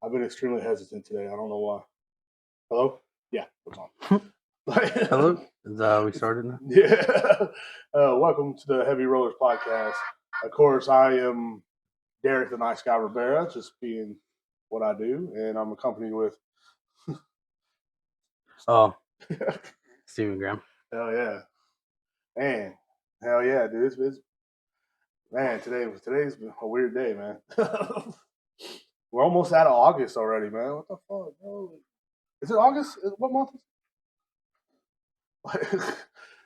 I've been extremely hesitant today. I don't know why. Hello? Yeah, it's on. Hello? Is that how we started now? Yeah. Welcome to the Heavy Rollers podcast. Of course, I am Derek the Nice Guy Rivera, just being what I do, and I'm accompanied with. Oh, Stephen Graham. Hell yeah, man! Hell yeah, dude! Man, today's been a weird day, man. We're almost out of August already, man. What the fuck, bro? Is it August? What month is it?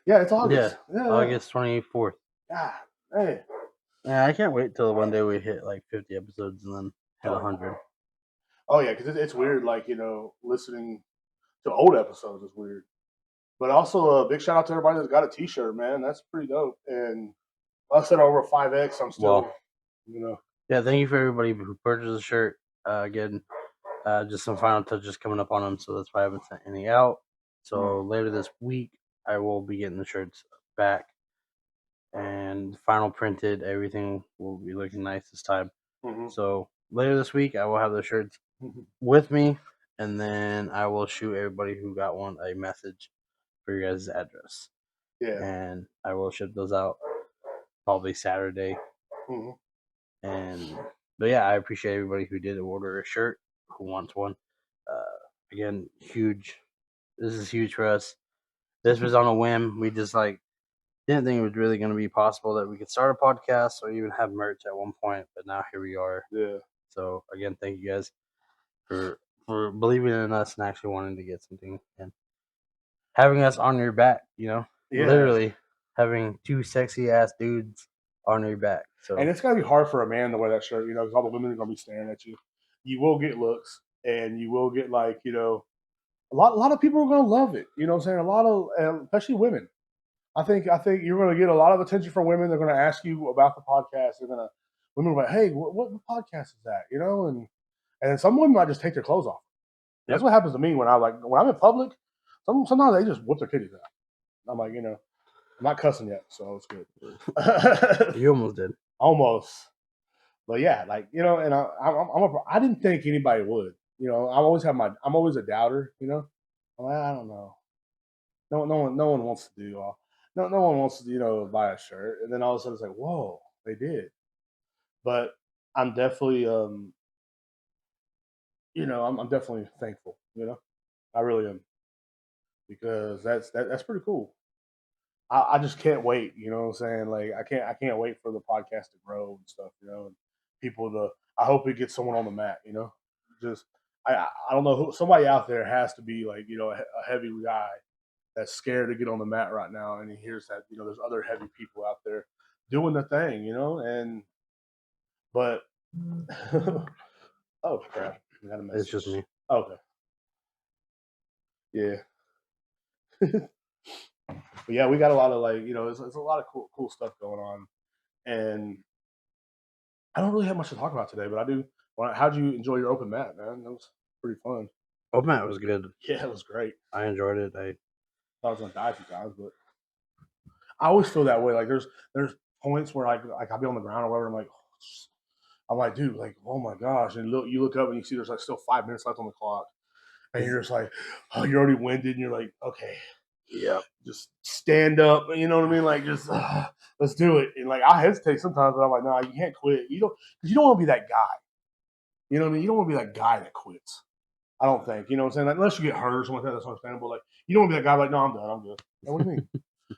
Yeah, it's August. Yeah, August 24th. yeah. Hey. Yeah, I can't wait till one day we hit like 50 episodes and then hit 100. Oh yeah, because it's weird. Like listening to old episodes is weird. But also a big shout out to everybody that's got a T-shirt, man. That's pretty dope. And I said over 5X. I'm still, Yeah, thank you for everybody who purchased the shirt. Again, just some final touches coming up on them, so that's why I haven't sent any out. So later this week, I will be getting the shirts back and final printed. Everything will be looking nice this time. Mm-hmm. So later this week, I will have the shirts with me, and then I will shoot everybody who got one a message for your guys' address. Yeah. And I will ship those out probably Saturday. Mm-hmm. But yeah, I appreciate everybody who did order a shirt, who wants one. Again, huge. This is huge for us. This was on a whim. We just didn't think it was really going to be possible that we could start a podcast or even have merch at one point, but now here we are. Yeah. So again, thank you guys for believing in us and actually wanting to get something and having us on your back. Literally having two sexy ass dudes on your back. So and it's gonna be hard for a man to wear that shirt, because all the women are gonna be staring at you. You will get looks, and you will get a lot of people are gonna love it. You know what I'm saying? A lot of, especially women. I think you're going to get a lot of attention from women. They're going to ask you about the podcast. Women are like, hey, what podcast is that? And some women might just take their clothes off. That's what happens to me when I'm in public. Sometimes they just whip their kitties out. I'm like, I'm not cussing yet, so it's good. You almost did. Almost, but yeah, and I didn't think anybody would. I'm always a doubter. I'm like, I don't know. No one wants to do all. No one wants to buy a shirt, and then all of a sudden it's like, whoa, they did. But I'm definitely I'm definitely thankful. I really am, because that's pretty cool. I just can't wait. You know what I'm saying? Like I can't wait for the podcast to grow and stuff. And people to. I hope it gets someone on the mat. Just I don't know who, somebody out there has to be like a heavy guy that's scared to get on the mat right now, and he hears that there's other heavy people out there doing the thing, but oh crap, I got a message. It's just me. Okay, yeah. But yeah, we got a lot of it's a lot of cool stuff going on, and I don't really have much to talk about today, but I do. How'd you enjoy your open mat, man? That was pretty fun. Open mat was good. Yeah, it was great. I enjoyed it. I thought I was gonna die a few times, but I always feel that way. Like there's points where I'll be on the ground or whatever. I'm like, dude, like, oh my gosh! And you look up and you see there's still 5 minutes left on the clock, and you're just like, oh, you're already winded, and you're like, okay, yeah, just stand up. You know what I mean? Like, just let's do it. And I hesitate sometimes, but I'm like, no, you can't quit. Because you don't want to be that guy. You know what I mean? You don't want to be that guy that quits. I don't think. You know what I'm saying? Like, unless you get hurt or something like that, that's understandable. Like, you don't want to be that guy like, no, I'm done. I'm good. Like, what do you mean?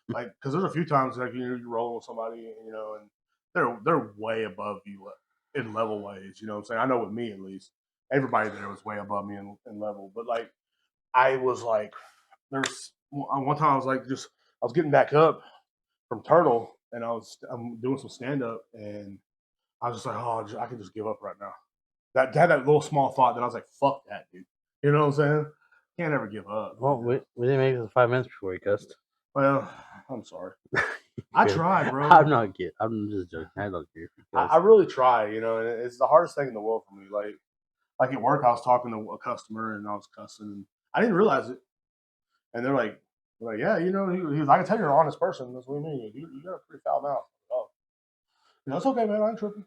Because there's a few times you're rolling with somebody, and they're way above you in level ways. You know what I'm saying? I know with me at least, everybody there was way above me in level. But I was like, there's one time I was I was getting back up from Turtle, and I'm doing some stand up, and I was just like, oh, I can just give up right now. That had that little small thought that I was like, fuck that, dude. You know what I'm saying? Can't ever give up. Well, we didn't make it to 5 minutes before you cussed. Well, I'm sorry. I tried, bro. I'm not kidding. I'm just joking. I don't care if you cuss. I really try, and it's the hardest thing in the world for me. Like at work, I was talking to a customer and I was cussing, and I didn't realize it. And they're like, yeah, he was, I can tell you're an honest person. That's what you mean. You got a pretty foul mouth. Oh, that's okay, man. I ain't tripping.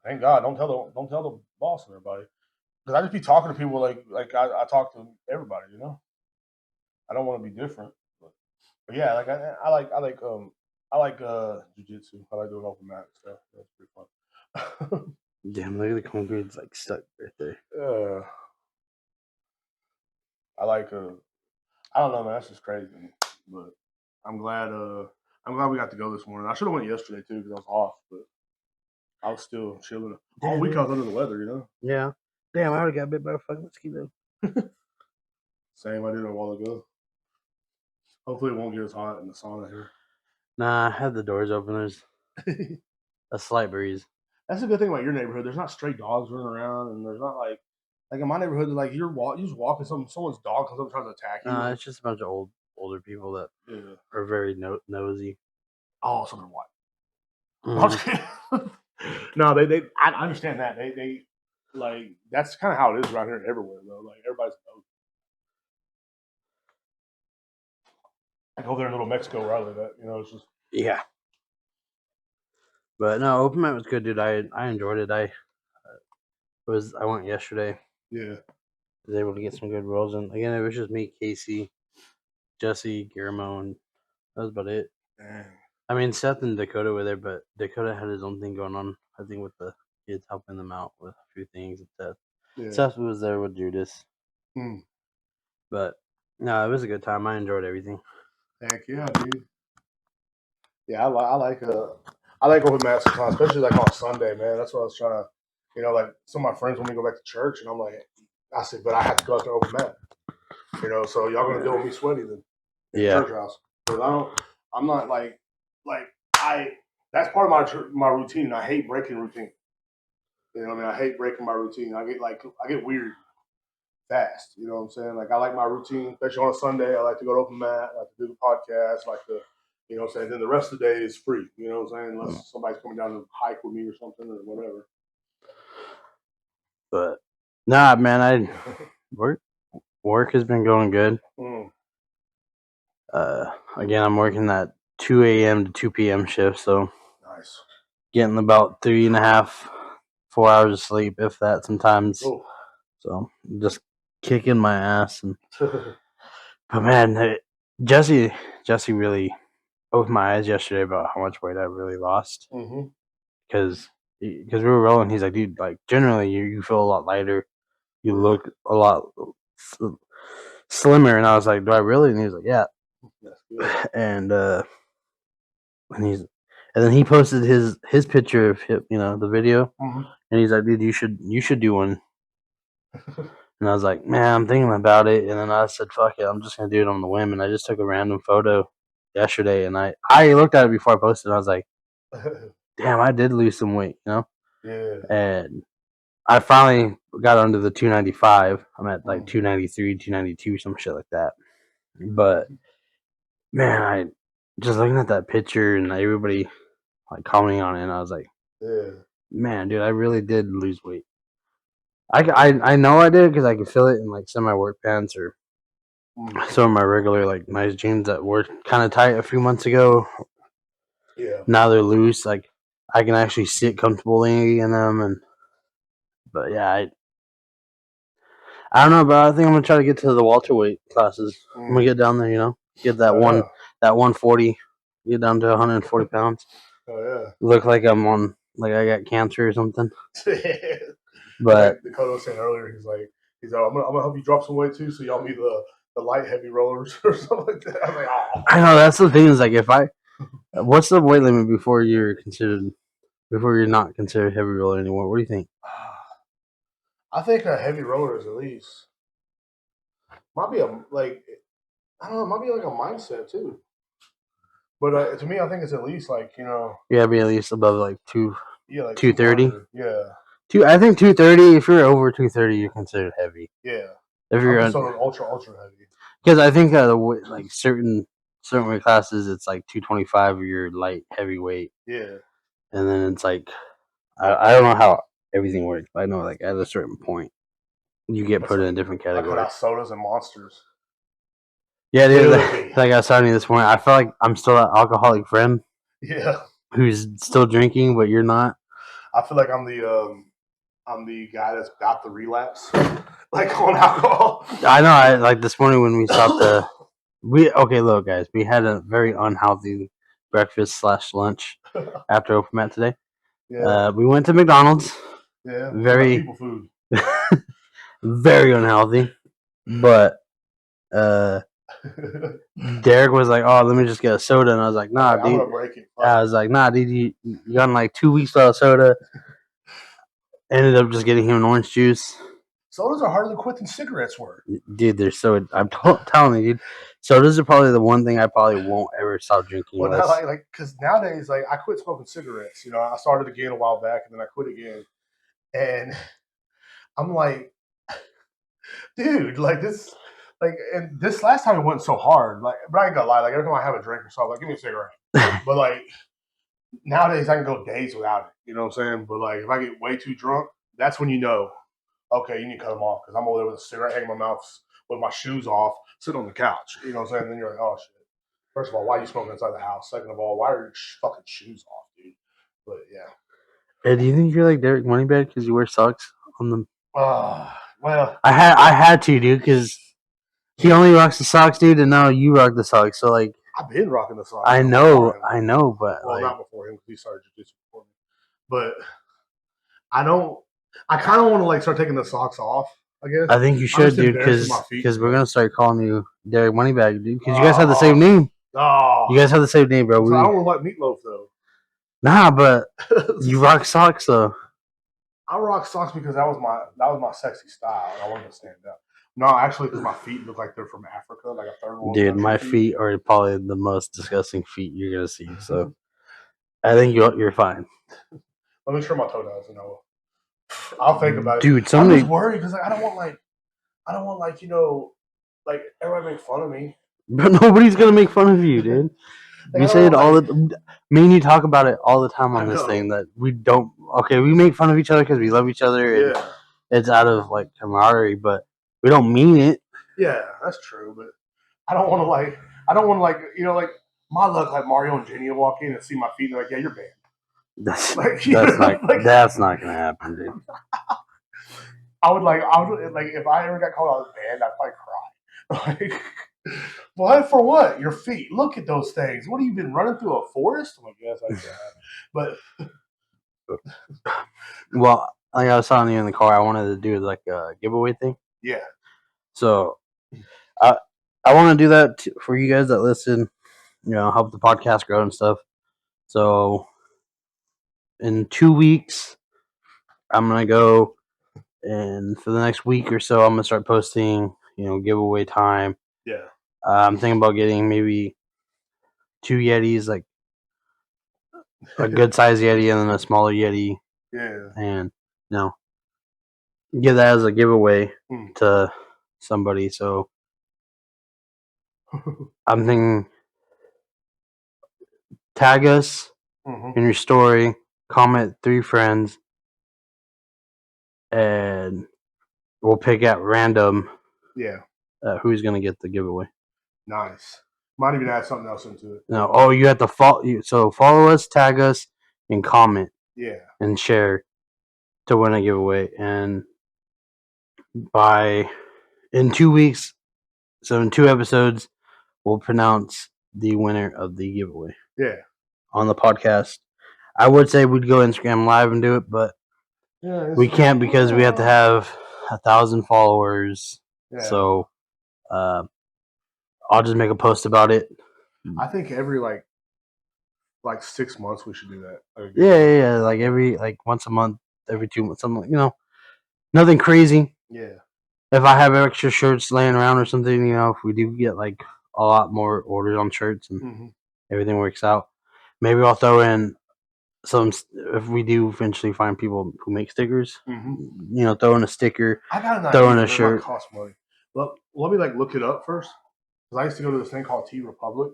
Thank God. Don't tell the boss and everybody. Because I just be talking to people like I talk to everybody. You know, I don't want to be different. But yeah, like I like jujitsu. I like doing open mat stuff. That's pretty fun. Damn, look at the concrete's like stuck right there. I like I don't know, man. That's just crazy. But I'm glad we got to go this morning. I should have went yesterday too because I was off, but I was still chilling. All Damn, week dude. I was under the weather, you know. Yeah. Damn, I already got bit by a fucking mosquito. Same I did a while ago. Hopefully it won't get as hot in the sauna here. Nah, I had the doors open. There's a slight breeze. That's a good thing about your neighborhood. There's not stray dogs running around, and there's not like in my neighborhood, like you just walking, someone's dog comes up trying to attack you. Nah, it's just a bunch of older people that are very nosy. Oh, something what? Mm-hmm. No, I understand that. They like that's kind of how it is around here everywhere though. Like everybody's nosy. Like over there in Little Mexico where I live at, you know, it's just yeah. But no, open mat was good, dude. I enjoyed it. I went yesterday. Yeah. Was able to get some good rolls, and again, it was just me, Casey, Jesse, Guillermo, and that was about it. Dang. I mean, Seth and Dakota were there, but Dakota had his own thing going on. I think with the kids helping them out with a few things and stuff. Yeah. Seth was there with Judas. But no, it was a good time. I enjoyed everything. Heck yeah, dude. Yeah, I like open mats sometimes, especially like on Sunday, man. That's what I was trying to, you know, like some of my friends want me to go back to church, and I'm like, I said, but I have to go out to open mat, you know. So y'all gonna deal with me sweaty then, in the church house, because I'm not like that's part of my routine. I hate breaking routine. You know what I mean? I hate breaking my routine. I get weird fast. You know what I'm saying? Like I like my routine, especially on a Sunday. I like to go to open mat. I like to do the podcast. I like to, you know what I'm saying? Then the rest of the day is free. You know what I'm saying? Unless somebody's coming down to hike with me or something or whatever. But nah, man, work has been going good. Again, I'm working that 2 a.m. to 2 p.m. shift, so nice. Getting about 3.5, 4 hours of sleep, if that sometimes. Oh. So just kicking my ass. And but man, Jesse really opened my eyes yesterday about how much weight I really lost. Because we were rolling, he's like, dude, like generally you feel a lot lighter, you look a lot slimmer, and I was like, do I really? And he was like, yeah. And then he posted his picture of him, you know, the video, and he's like, dude, you should do one. And I was like, man, I'm thinking about it. And then I said, fuck it, I'm just gonna do it on the whim. And I just took a random photo yesterday, and I looked at it before I posted, and I was like, damn, I did lose some weight, you know? Yeah. And I finally got under the 295. I'm at like 293, 292, some shit like that. But man, I just looking at that picture and everybody like commenting on it, and I was like, yeah, man, dude, I really did lose weight. I know I did because I could feel it in like some of my work pants or some of my regular like nice jeans that were kind of tight a few months ago. Yeah. Now they're loose. Like I can actually sit comfortably in them, but yeah, I don't know, but I think I'm gonna try to get to the welterweight classes. I'm gonna get down there, you know, get that 140, get down to 140 pounds. Oh yeah. Look like I'm on, like I got cancer or something. But like Dakota was saying earlier, he's like, I'm gonna help you drop some weight too, so y'all be the light heavy rollers or something like that. I'm like, oh. I know that's the thing is like what's the weight limit before you're not considered heavy roller anymore? What do you think? I think a heavy roller is at least might be might be like a mindset too. But to me, I think it's at least like, you know. Yeah, be at least above like 230. Yeah. I think 230. If you're over 230, you're considered heavy. Yeah. If you're ultra heavy. Because I think like certain weight classes, it's like 225 or you're light heavyweight. Yeah. And then it's like I don't know how everything works, but I know like at a certain point you get put in a different category. Like sodas and monsters. Yeah, dude. Like I was telling you this morning, I feel like I'm still that alcoholic friend. Yeah. Who's still drinking, but you're not. I feel like I'm the guy that's got the relapse, like on alcohol. I know. I like this morning when we stopped the. Look, guys. We had a very unhealthy breakfast / lunch after open mat today. Yeah, We went to McDonald's. yeah. Very, people food. very unhealthy. But Derek was like, "Oh, let me just get a soda," and I was like, "Nah, I'm dude." gonna break it. I was like, "Nah, dude, you got like 2 weeks without soda." Ended up just getting him an orange juice. Sodas are harder to quit than cigarettes were. Dude, they're so. I'm telling you, dude. Sodas are probably the one thing I probably won't ever stop drinking. Well, now, like, because nowadays, like, I quit smoking cigarettes. You know, I started again a while back, and then I quit again. And I'm like, dude, like this, like, and this last time it wasn't so hard. Like, but I ain't gonna lie, like every time I have a drink or something, like, give me a cigarette. But like nowadays, I can go days without it. You know what I'm saying? But like, if I get way too drunk, that's when you know, okay, you need to cut them off because I'm over there with a cigarette hanging in my mouth with my shoes off, sitting on the couch. You know what I'm saying? And then you're like, oh shit. First of all, why are you smoking inside the house? Second of all, why are your fucking shoes off, dude? But yeah. Hey, do you think you're like Derek Moneybag because you wear socks on them? Well, I had to, dude, because he only rocks the socks, dude, and now you rock the socks. So like, I've been rocking the socks. I know, but well, like, not before him because he started jiu-jitsu before me. But I don't. I kind of want to like start taking the socks off. I guess. I think you should, dude, because we're gonna start calling you Derek Moneybag, dude, because you guys have the same name. Oh, You guys have the same name, bro. so I don't like meatloaf though. Nah, but you rock socks though. I rock socks because that was my sexy style, and I wanted to stand out. No, actually, because my feet look like they're from Africa, like a third world. Dude, my feet are probably the most disgusting feet you're gonna see. So I think you're fine. Let me trim my toenails, and I'll think about it. Dude, I'm just worried because like, I don't want like like everybody make fun of me. But nobody's gonna make fun of you, dude. We say it all the. Me and you talk about it all the time on this thing that we don't. Okay, we make fun of each other because we love each other. And yeah, it's out of like camaraderie, but we don't mean it. Yeah, that's true. But I don't want to like. I don't want to like my luck like Mario and Jenny walk in and see my feet and they're like, yeah, you're banned. That's not gonna happen, dude. I would like if I ever got called out as banned, I'd probably cry. Like, what for what? Your feet. Look at those things. What have you been running through a forest? I'm like, yes, I have. But well, like I was telling you in the car, I wanted to do like a giveaway thing. Yeah. So I want to do that for you guys that listen. You know, help the podcast grow and stuff. So in 2 weeks, I'm gonna go, and for the next week or so, I'm gonna start posting. You know, giveaway time. Yeah. I'm thinking about getting maybe 2 Yetis, like a good size Yeti and then a smaller Yeti. Yeah. And give that as a giveaway to somebody. So I'm thinking, tag us in your story, comment 3 friends, and we'll pick at random. Yeah. Who's gonna get the giveaway? Nice. Might even add something else into it. No. Oh, you have to follow. So follow us, tag us, and comment. Yeah. And share to win a giveaway. And in 2 weeks, so in 2 episodes, we'll pronounce the winner of the giveaway. Yeah. On the podcast. I would say we'd go Instagram Live and do it, but we can't because we have to have 1,000 followers. Yeah. So I'll just make a post about it. I think every like 6 months we should do that. Yeah. Like once a month, every 2 months, something, nothing crazy. Yeah. If I have extra shirts laying around or something, if we do get like a lot more orders on shirts and everything works out, maybe I'll throw in some. If we do eventually find people who make stickers, throw in a sticker. I got an throw idea, in a shirt. Cost money. Let me look it up first, because I used to go to this thing called T Republic,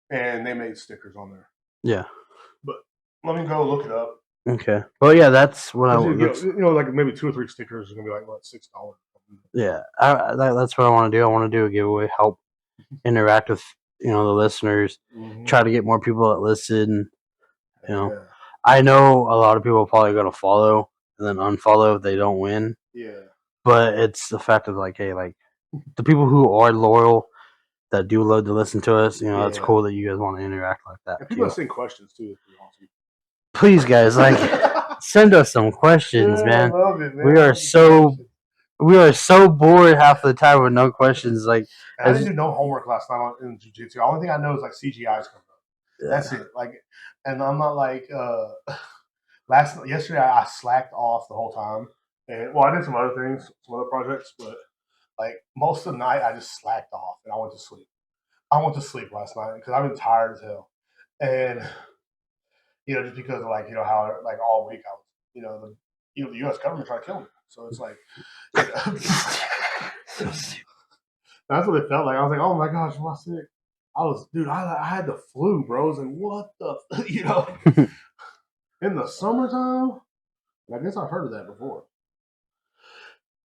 and they made stickers on there. Yeah. But let me go look it up. Okay. Well, yeah, that's what I want. Like maybe 2 or 3 stickers is gonna be like what, $6. Yeah, that's what I want to do. I want to do a giveaway, help interact with the listeners, try to get more people that listen. I know a lot of people are probably gonna follow and then unfollow if they don't win. Yeah. But it's the fact of like, hey, like the people who are loyal that do love to listen to us, you know, it's Yeah. cool that you guys want to interact like that. And people Too. that send questions too. Is pretty awesome. Please, guys, like send us some questions, Yeah, man. I love it, man. We are so bored half the time with no questions. Like And I didn't do no homework last night in jiu-jitsu. The only thing I know is like CGI's coming up. yeah. That's it. Like, and I'm not like yesterday I slacked off the whole time. And well, I did some other things, some other projects, but like most of the night I just slacked off and I went to sleep. I went to sleep last night because I've been tired as hell. And just because of like how like all week I was the U.S. government tried to kill me. So it's like that's what it felt like. I was like, oh my gosh, am I sick? I had the flu, bros, and what the in the summertime. I guess I've heard of that before.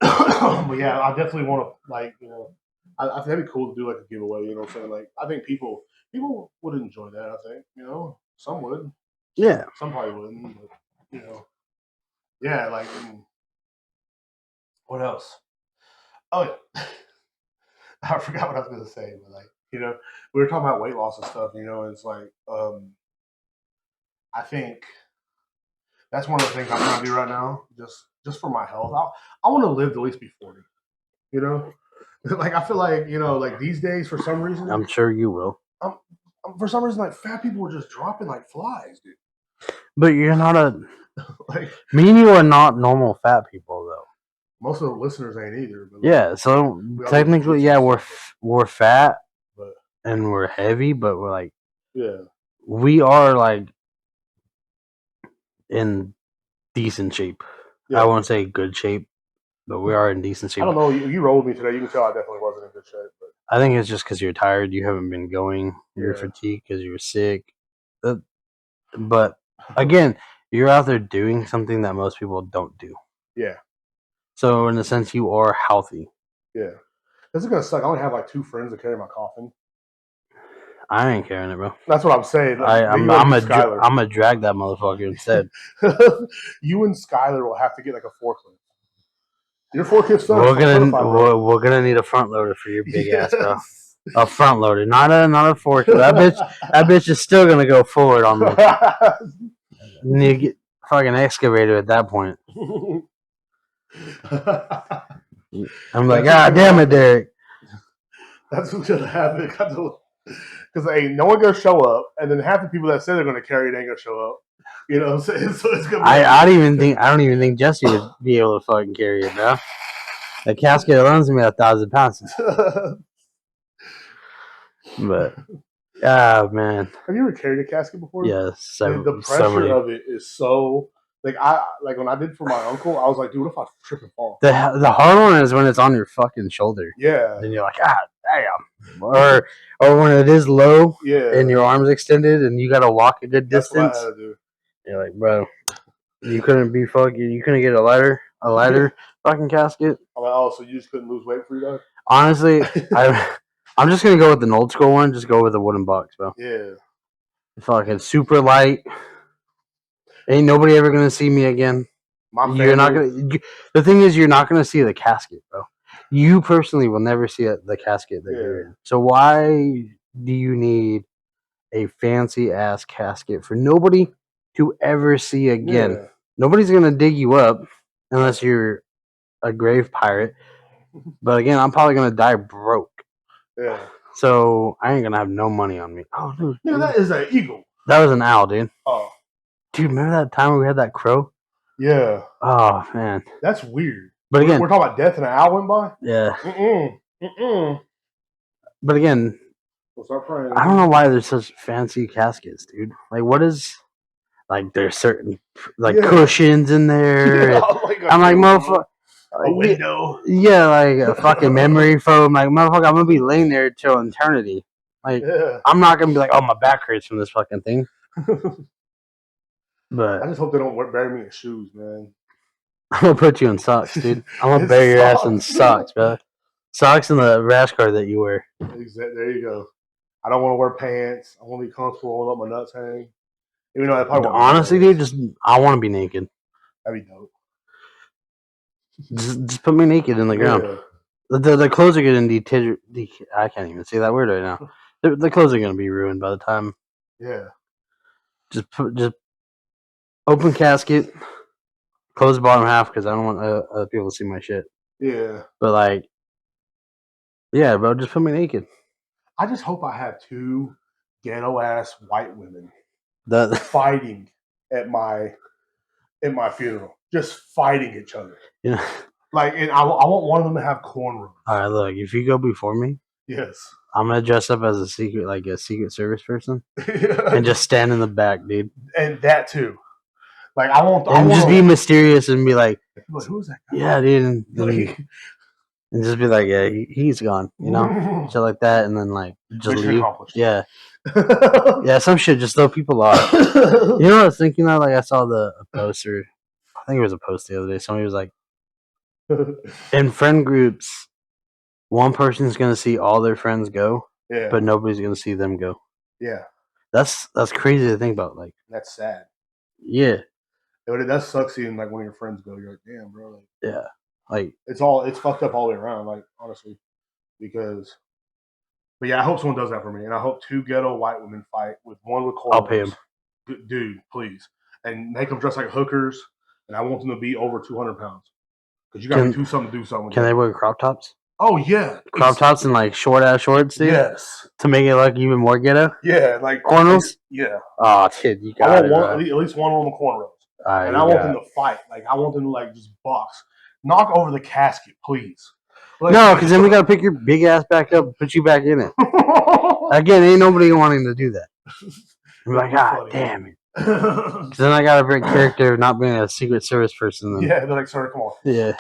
But yeah, I definitely want to I think that'd be cool to do like a giveaway. You know what I'm saying? Like I think people would enjoy that. I think some would. Yeah. Some probably wouldn't. But, yeah. Like what else? Oh yeah. I forgot what I was going to say, but like we were talking about weight loss and stuff. And it's like I think that's one of the things I'm trying to do right now, just for my health. I want to live to at least be 40. Like I feel like like these days for some reason I'm sure you will. For some reason like fat people are just dropping like flies, dude. But you're not me and you are not normal fat people though. Most of the listeners ain't either. But yeah, so technically, yeah, we're fat, and we're heavy, but we're like, we are like in decent shape. Yeah. I won't say good shape, but we are in decent shape. I don't know. You rolled me today. You can tell I definitely wasn't in good shape. But I think it's just because you're tired. You haven't been going. You're fatigued because you were sick. But again, you're out there doing something that most people don't do. Yeah. So in a sense, you are healthy. Yeah. This is gonna suck. I only have like 2 friends that carry my coffin. I ain't carrying it, bro. That's what I'm saying. I'm gonna drag that motherfucker instead. You and Skylar will have to get like a forklift. Your forklift's we're gonna need a front loader for your big ass, bro. A front loader, not a forklift. That bitch is still gonna go forward on me. You need to get fucking excavator at that point. I'm like, God damn it, Derek. That's what's gonna happen. Because no one gonna show up, and then half the people that say they're gonna carry it ain't gonna show up. You know what I'm saying? So it's gonna be I don't even think Jesse would be able to fucking carry it, bro. The casket alone is gonna be 1,000 pounds. But man. Have you ever carried a casket before? Yes. The pressure of it is so like when I did for my uncle, I was like, dude, what if I trip and fall? The hard one is when it's on your fucking shoulder. Yeah. And you're like, damn. Or when it is low, and your arms extended, and you gotta walk a good distance. That's what I had to do. You're like, bro, you couldn't get a lighter fucking casket. I'm like, oh, so you just couldn't lose weight for you guys? Honestly, I'm just gonna go with an old school one. Just go with a wooden box, bro. Yeah. Fucking super light. Ain't nobody ever gonna see me again. You're not gonna. The thing is, you're not gonna see the casket, bro. You personally will never see the casket that you're in. So why do you need a fancy ass casket for nobody to ever see again? Yeah. Nobody's gonna dig you up unless you're a grave pirate. But again, I'm probably gonna die broke. Yeah. So I ain't gonna have no money on me. Oh, dude. Yeah, that is an eagle. That was an owl, dude. Oh. Dude, remember that time we had that crow? Yeah. Oh, man. That's weird. But again, we're talking about death and an owl went by? Yeah. But again, we'll start praying. I don't know why there's such fancy caskets, dude. Like, what is... Like, there's certain, cushions in there. I'm like, motherfucker... A window. Yeah, like a fucking memory foam. Like, motherfucker, I'm gonna be laying there till eternity. Like, I'm not gonna be like, oh, my back hurts from this fucking thing. But I just hope they don't bury me in shoes, man. I'm gonna put you in socks, dude. I'm gonna bury your ass in socks, bro. Socks and the rash guard that you wear. There you go. I don't want to wear pants. I want to be comfortable. I want to let my nuts hang. Even though that probably won't be Honestly, hilarious. dude, I want to be naked. That'd be dope. Just put me naked in the ground. Yeah. The clothes are getting I can't even say that word right now. The clothes are gonna be ruined by the time. Yeah. Just open casket, close the bottom half because I don't want other people to see my shit. Yeah. But like, yeah, bro, just put me naked. I just hope I have 2 ghetto ass white women That fighting at my funeral, just fighting each other. you know. Like, and I want one of them to have cornrows. All right, look, if you go before me, Yes. I'm gonna dress up as a Secret Service person, and just stand in the back, dude. And that too. Like I want just be mysterious and be like, who's that guy? Yeah, dude, and just be like, yeah, he's gone, you know, shit like that, and then like just Mission leave. accomplished. Yeah, yeah, some shit. Just throw people off. You know what I was thinking of? Like I saw a poster. I think it was a post the other day. Somebody was like, in friend groups, one person's gonna see all their friends go, Yeah. but nobody's gonna see them go. Yeah. That's crazy to think about. Like, that's sad. Yeah. But it does suck seeing like one of your friends go. You're like, damn, bro. Like, Yeah. Like it's fucked up all the way around. Like honestly, because. But yeah, I hope someone does that for me, and I hope 2 ghetto white women fight with one with cornrows. I'll pay him, dude, please, and make them dress like hookers. And I want them to be over 200 pounds because you got to do something. Can they wear crop tops? Oh yeah, crop tops and like short ass shorts, dude. Yes, to make it look even more ghetto. Yeah, like corners. Yeah. Oh, kid, you got it. At least one of them cornrows, and I want them to fight. Like I want them to like just box, knock over the casket, please. Like, no, because then we gotta pick your big ass back up, and put you back in it. Again, ain't nobody wanting to do that. I'm like, God damn it. Because then I gotta break character of not being a Secret Service person. Then. Yeah, they're like, sorry, come on. Yeah.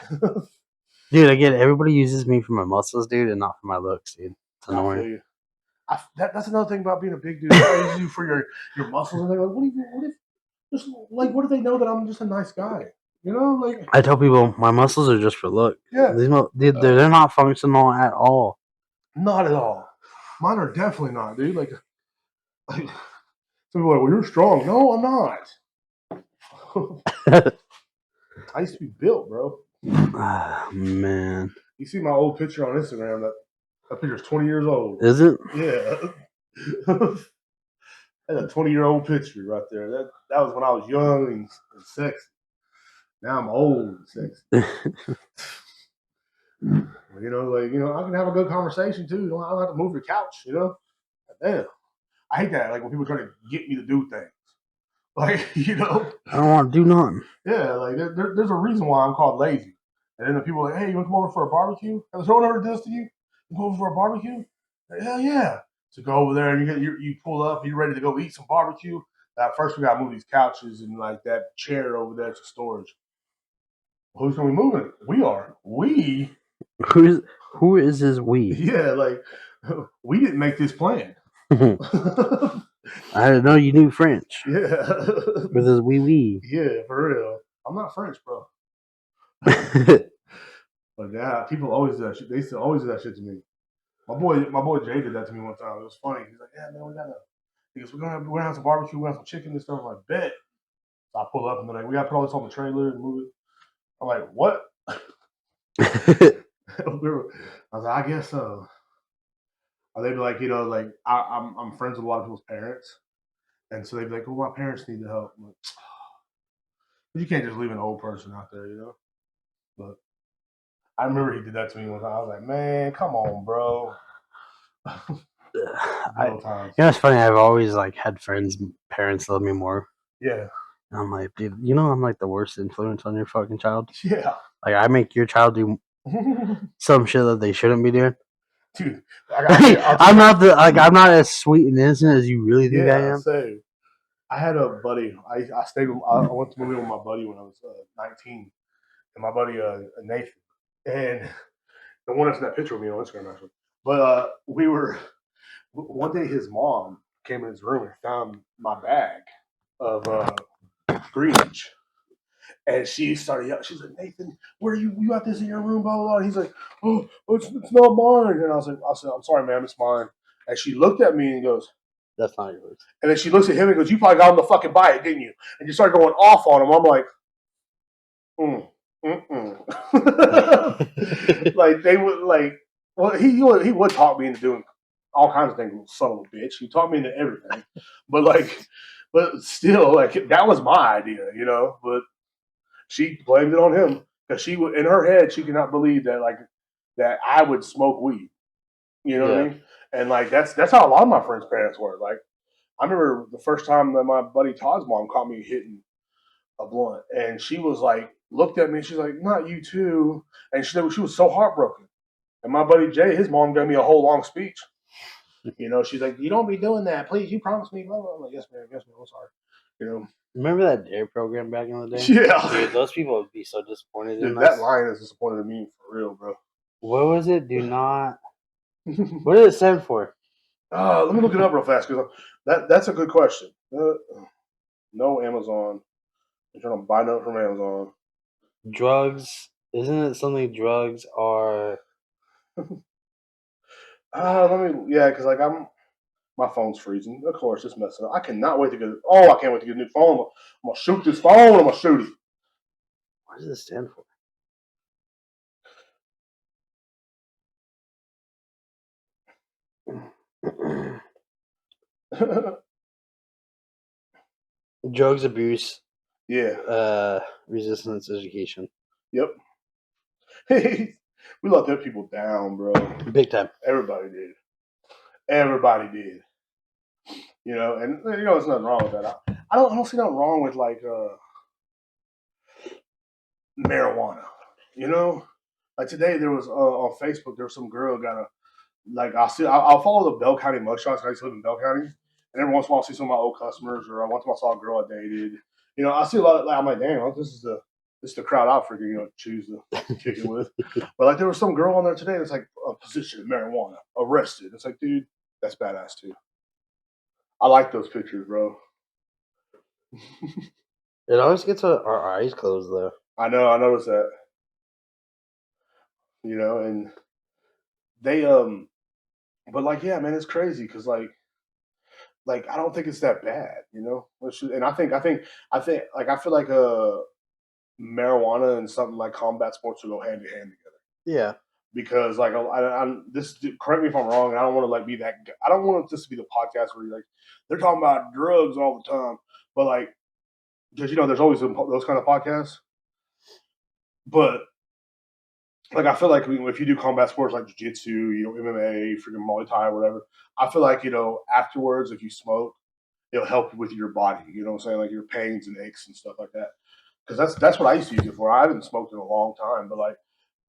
Dude, again, everybody uses me for my muscles, dude, and not for my looks, dude. It's annoying. That's another thing about being a big dude. I use you for your muscles, and they're like, what if they know that I'm just a nice guy? You know, like I tell people my muscles are just for look. Yeah, they're not functional at all. Not at all. Mine are definitely not, dude. Like some people are like, well, you're strong. No, I'm not. I used to be built, bro. Ah, man. You see my old picture on Instagram? That picture's 20 years old. Is it? Yeah. That's a 20-year-old picture right there. That was when I was young and sexy. Now I'm old and sexy. I can have a good conversation too. I don't have to move your couch, Damn. I hate that. Like when people try to get me to do things. Like, I don't want to do nothing. Yeah, like there's a reason why I'm called lazy. And then the people are like, hey, you want to come over for a barbecue? Has someone ever did this to you? You come over for a barbecue? Like, hell yeah. So go over there and you pull up, you're ready to go eat some barbecue. First we gotta move these couches and like that chair over there to storage. Who's gonna be moving it? We are. We. Who is this we? Yeah, like we didn't make this plan. I didn't know you knew French. Yeah. With his wee. Yeah, for real. I'm not French, bro. But yeah, people always do that shit. They used to always do that shit to me. My boy Jay did that to me one time. It was funny. He's like, yeah, man, we're gonna have some barbecue, we're gonna have some chicken and stuff. I'm like, bet. So I pull up and they're like, we gotta put all this on the trailer and move it. I'm like, what? I was like, I guess so. Or they'd be like, I'm friends with a lot of people's parents. And so they'd be like, well, my parents need the help. I'm like, you can't just leave an old person out there, But I remember he did that to me one time. I was like, man, come on, bro. It's funny. I've always had friends, parents love me more. Yeah. And I'm like, dude, I'm like the worst influence on your fucking child. Yeah. Like I make your child do some shit that they shouldn't be doing. Dude, I'm not as sweet and innocent as you really think I am. So I had a buddy. I went to movie with my buddy when I was 19, and my buddy Nathan, and the one that's in that picture of me on Instagram actually. But we were one day. His mom came in his room and found my bag of Greenwich. And she started yelling. She's like, Nathan, where are you? You got this in your room, blah, blah, blah. And he's like, oh, it's not mine. And I said, I'm sorry, ma'am, it's mine. And she looked at me and goes, That's not yours. And then she looks at him and goes, "You probably got him to fucking buy it, didn't you?" And you start going off on him. I'm like, like they would like. Well, he would talk me into doing all kinds of things. Son of a bitch, he taught me into everything. But still, like that was my idea, you know. But she blamed it on him because she would in her head she could not believe that I would smoke weed. You know what I Yeah. mean? And like that's how a lot of my friends' parents were. Like I remember the first time that my buddy Todd's mom caught me hitting a blunt, and she was like, looked at me, and she's like, "Not you too," and she was so heartbroken. And my buddy Jay, his mom gave me a whole long speech. You know, she's like, "You don't be doing that, please. You promised me." Blah, blah. I'm like, "Yes, ma'am. Yes, ma'am. I'm sorry." You know. Remember that Dare program back in the day? Yeah. Dude, those people would be so disappointed in Dude, us. that line is disappointed in me for real, bro. What was it? Do not. What did it stand for? Let me look it up real fast because that's a good question. No Amazon. I'm trying to buy note from Amazon. Drugs. Isn't it something drugs are? Because like my phone's freezing. Of course, it's messing up. I cannot wait to get. Oh, I can't wait to get a new phone. I'm gonna shoot this phone. I'm gonna shoot it. What does it stand for? Drugs abuse. Yeah. Resistance education. Yep. We let them people down, bro. Big time. Everybody did. Everybody did. You know, and you know, there's nothing wrong with that. I don't see nothing wrong with like marijuana. You know, like today there was on Facebook there was some girl got a like I'll follow the Bell County mugshots. I used to live in Bell County, and every once in a while I see some of my old customers, or once in a while I saw a girl I dated. You know, I see a lot of like I'm like, damn, this is the crowd I freaking choose to kick it with. But like there was some girl on there today that's like a position of marijuana, arrested. It's like, dude, that's badass too. I like those pictures, bro. It always gets our eyes closed though. I know, I noticed that. You know, and they but like yeah, man, it's crazy because like I don't think it's that bad, you know. And I think like I feel like marijuana and something like combat sports will go hand in hand together. Yeah. Because like I'm this. Correct me if I'm wrong, and I don't want to like be that. I don't want this to be the podcast where you're like they're talking about drugs all the time, but like because you know there's always those kind of podcasts. But like I feel like if you do combat sports like jiu-jitsu, you know, MMA, freaking Muay Thai, or whatever, I feel like you know afterwards if you smoke, it'll help with your body. You know what I'm saying? Like your pains and aches and stuff like that. Because that's what I used to use it for. I haven't smoked in a long time, but like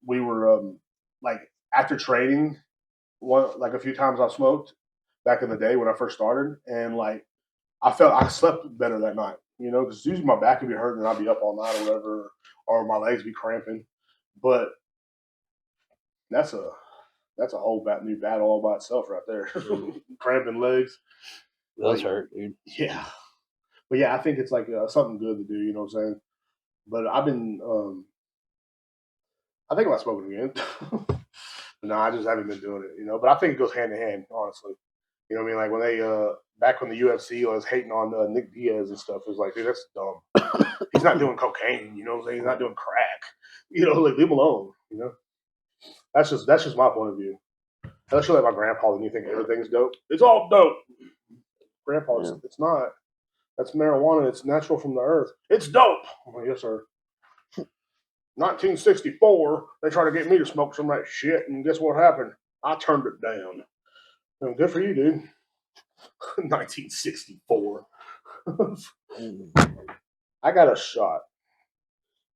we were like after training, one like a few times I smoked back in the day when I first started, and like I slept better that night. You know, because usually my back would be hurting and I'd be up all night or whatever, or my legs be cramping. But that's a whole new battle all by itself right there. Cramping legs. Those Like, hurt, dude. yeah. But yeah, I think it's like something good to do. You know what I'm saying? But I've been, I think about smoking again. No, I just haven't been doing it. You know, but I think it goes hand in hand, honestly. You know what I mean? Like when they, back when the UFC was hating on Nick Diaz and stuff, it was like, dude, that's dumb. He's not doing cocaine. You know what I'm saying? He's not doing crack. You know, like leave him alone. You know, that's just my point of view. That's like my grandpa, and you think everything's dope. It's all dope. Grandpa, Yeah. it's not. That's marijuana. It's natural from the earth. It's dope. I'm like, yes, sir. 1964, they tried to get me to smoke some of that shit, and guess what happened? I turned it down. And good for you, dude. 1964. I got a shot.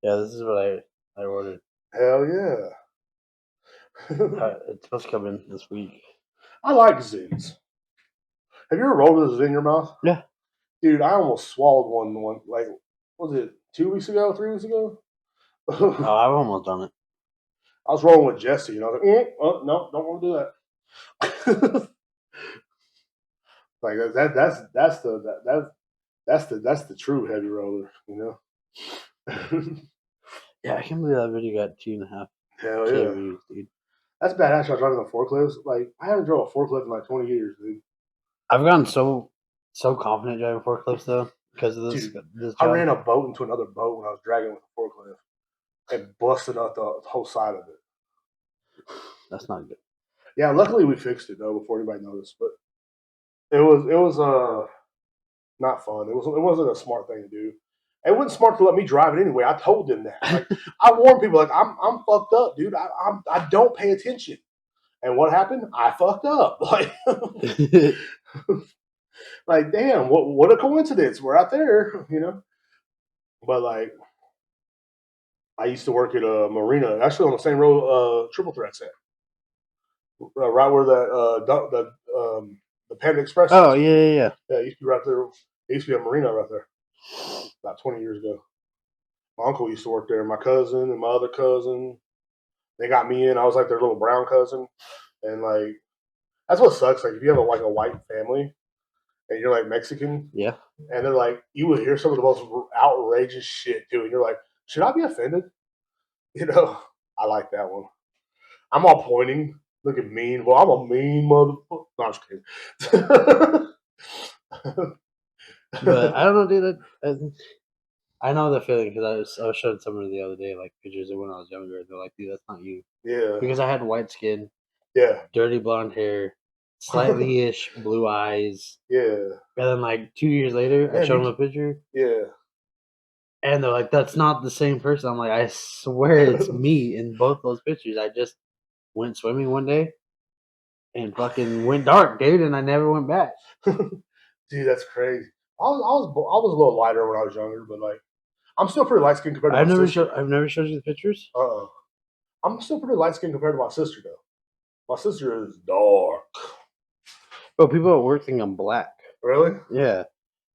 Yeah, this is what I ordered. Hell yeah. It's supposed to come in this week. I like Zins. Have you ever rolled a Zin in your mouth? Yeah. Dude, I almost swallowed one like, was it 2 weeks ago, 3 weeks ago? Oh, I've almost done it. I was rolling with Jesse, and I was like, oh, no, don't want to do that. Like that's the true heavy roller, you know. Yeah, I can't believe that video got 2.5K Hell yeah, views, dude. that's badass. I was driving a forklift. Like I haven't drove a forklift in like 20 years, dude. I've gotten so confident driving forklifts though because of this Dude, this I job. ran a boat into another boat when I was dragging with a forklift and busted out the whole side of it. That's not good. Yeah, luckily we fixed it though before anybody noticed. But it was not fun. It wasn't a smart thing to do. It wasn't smart to let me drive it anyway. I told them that. Like I warned people, like I'm fucked up, dude. I don't pay attention. And what happened? I fucked up. Like damn, what a coincidence. We're out there, you know. But like I used to work at a marina, actually on the same road Triple Threat's at, right where the Panda Express. Oh is. yeah. Yeah, it used to be right there. It used to be a marina right there, about 20 years ago. My uncle used to work there. My cousin and my other cousin, they got me in. I was like their little brown cousin, and like that's what sucks. Like if you have like a white family and you're like Mexican, Yeah. and they're like, you would hear some of the most outrageous shit too, and you're like, should I be offended? You know, I like that one. I'm all pointing, looking mean. Well, I'm a mean motherfucker. No, I'm just kidding. But I don't know, dude. I know the feeling because I was showing someone the other day like pictures of when I was younger. They're like, dude, that's not you. Yeah, Because I had white skin, yeah, dirty blonde hair, slightly ish blue eyes, yeah, and then like 2 years later, I yeah, showed them a picture, yeah. and they're like, "That's not the same person." I'm like, "I swear it's me in both those pictures. I just went swimming one day and fucking went dark, dude, and I never went back." Dude, that's crazy. I was a little lighter when I was younger, but like I'm still pretty light skinned compared to my sister. I've never showed you the pictures. I'm still pretty light skinned compared to my sister though. My sister is dark. But people at work think I'm black. Really? Yeah,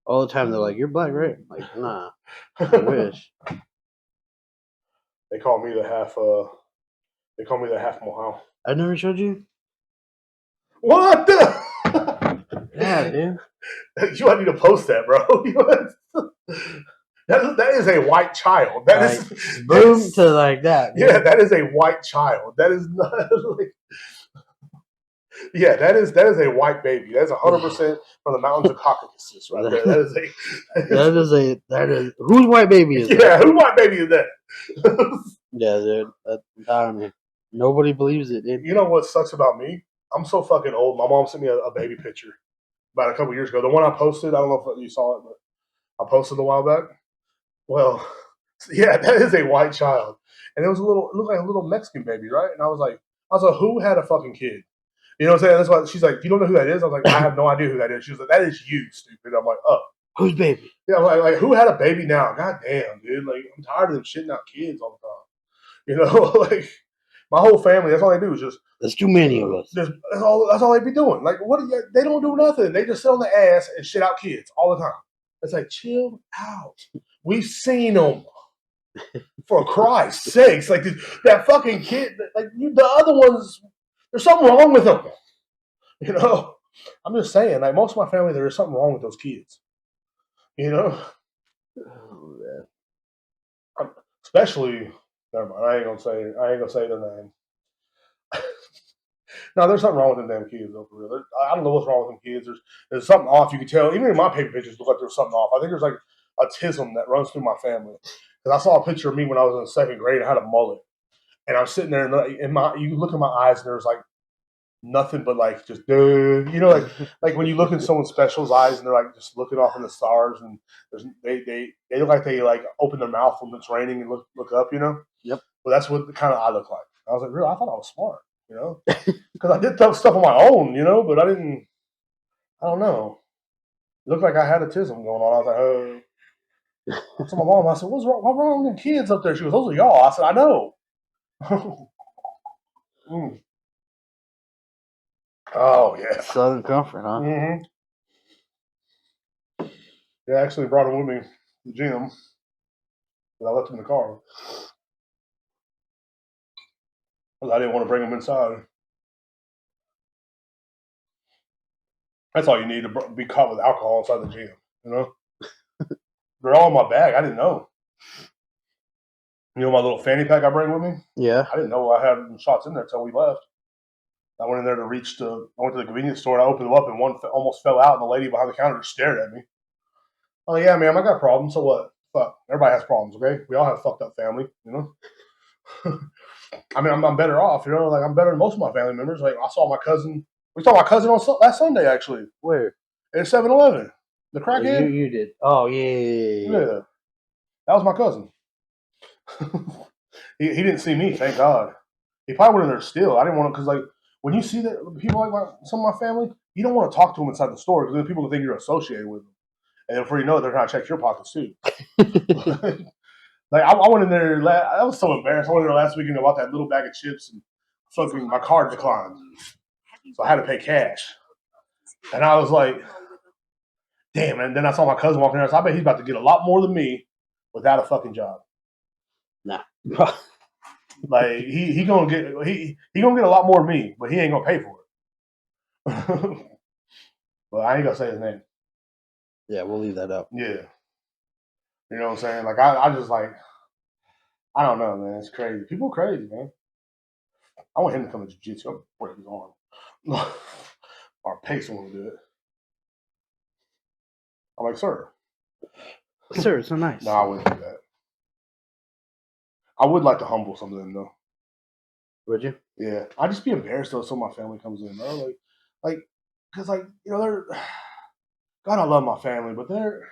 all the time they're like, "You're black, right?" I'm like, nah, I wish. They call me the half. They call me the half Mohawk. I never showed you. What the? Yeah, dude. You might need to post that, bro. That is a white child. That Like, is boom that's- to like that. Dude. Yeah, that is a white child. That is not like. Yeah, that is a white baby. That's 100% from the mountains of Caucasus, right there. That is whose white baby is that? Yeah, who white baby is that? Yeah, dude. I mean, nobody believes it, dude. You know what sucks about me? I'm so fucking old. My mom sent me a baby picture about a couple years ago. The one I posted, I don't know if you saw it, but I posted a while back. Well, yeah, that is a white child, and it looked like a little Mexican baby, right? And I was like, who had a fucking kid? You know what I'm saying? That's why she's like, you don't know who that is? I was like, I have no idea who that is. She was like, that is you, stupid. I'm like, oh, whose baby? Yeah, I'm like who had a baby now? God damn, dude. Like, I'm tired of them shitting out kids all the time. You know, like my whole family. That's all they do is just. There's too many of us. That's all they be doing. Like, they don't do nothing. They just sit on the ass and shit out kids all the time. It's like, chill out. We've seen them. For Christ's sakes, like that fucking kid, like the other ones, there's something wrong with them. You know, I'm just saying, like most of my family, there is something wrong with those kids. You know, especially. Never mind. I ain't gonna say their name. No, there's something wrong with them damn kids, though, for real. I don't know what's wrong with them kids. There's something off. You can tell. Even in my paper pictures, look like there's something off. I think there's like autism that runs through my family. Because I saw a picture of me when I was in second grade. I had a mullet, and I'm sitting there, and you look in my eyes, and there's like nothing but like just you know, like when you look in someone special's eyes, and they're like just looking off in the stars, and they look like they like open their mouth when it's raining and look up, you know. Yep. Well, that's what kind of I look like. I was like, really? I thought I was smart, you know, because I did stuff on my own, you know, but I didn't. I don't know. It looked like I had autism going on. I was like, oh. I told my mom, I said, what's wrong with the kids up there? She goes, those are y'all. I said, I know. Mm. Oh, yeah. Southern Comfort, huh? Mm-hmm. Yeah, I actually brought him with me to the gym. But I left him in the car. Because I didn't want to bring him inside. That's all you need to be caught with alcohol inside the gym, you know? They're all in my bag. I didn't know. You know my little fanny pack I bring with me? Yeah. I didn't know I had shots in there until we left. I went in there to reach to. I went to the convenience store. And I opened them up, and one almost fell out, and the lady behind the counter just stared at me. Oh yeah, ma'am, I got problems. So what? Fuck. Everybody has problems, okay? We all have fucked up family, you know. I mean, I'm better off, you know. Like I'm better than most of my family members. Like I saw my cousin. We saw my cousin on last Sunday actually Where? at 7-Eleven. The Oh, crackhead. you did. Oh yeah. Yeah, that was my cousin. he didn't see me, thank God. He probably went in there still. I didn't want to because like when you see that people like some of my family, you don't want to talk to them inside the store because then people will think you're associated with them, and before you know it, they're trying to check your pockets too. Like I went in there. I was so embarrassed. I went in there last weekend about that little bag of chips, and fucking my card declined, so I had to pay cash. And I was like, damn. And then I saw my cousin walking there. So I bet he's about to get a lot more than me without a fucking job. Nah. Like he gonna get he gonna get a lot more than me, but he ain't gonna pay for it. But I ain't gonna say his name. Yeah, we'll leave that up. Yeah, you know what I'm saying? Like I just like I don't know, man. It's crazy. People are crazy, man. I want him to come to jiu-jitsu. I'll break his arm. Or pay someone to do it. I'm like, sir. Sir, it's so nice. No, I wouldn't do that. I would like to humble some of them though. Would you? Yeah, I'd just be embarrassed though. Some of my family comes in, bro. Cause like you know they're. God, I love my family, but they're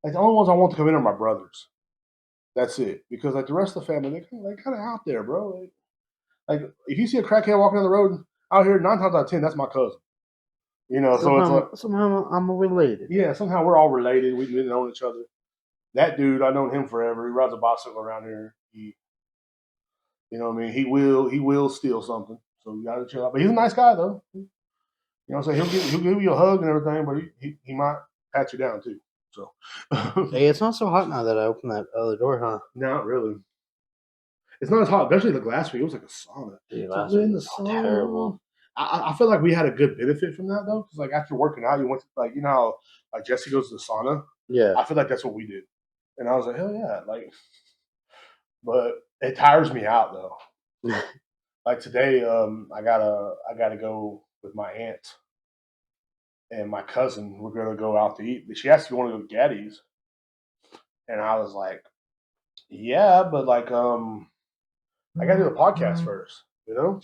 like the only ones I want to come in are my brothers. That's it. Because like the rest of the family, they kind of out there, bro. Like if you see a crackhead walking down the road out here, 9 times out of 10, that's my cousin. You know, so it's like somehow I'm related. yeah, somehow we're all related. We've known each other. That dude, I've known him forever. He rides a bicycle around here. You know what I mean? He will steal something. So you gotta chill out. But he's a nice guy though. You know what I'm saying? He'll give you a hug and everything, but he might pat you down too. So hey, it's not so hot now that I opened that other door, huh? not really. It's not as hot, especially like last week. It was like a sauna. Dude, So last we're in week the was sauna. terrible. I feel like we had a good benefit from that though, because like after working out, you went to like you know how like Jesse goes to the sauna. Yeah. I feel like that's what we did, and I was like, hell yeah, like. But it tires me out though. Like today, I gotta go with my aunt and my cousin. We're gonna go out to eat. She asked if we want to go to Gaddy's, and I was like, yeah, but like I gotta do the podcast first. You know,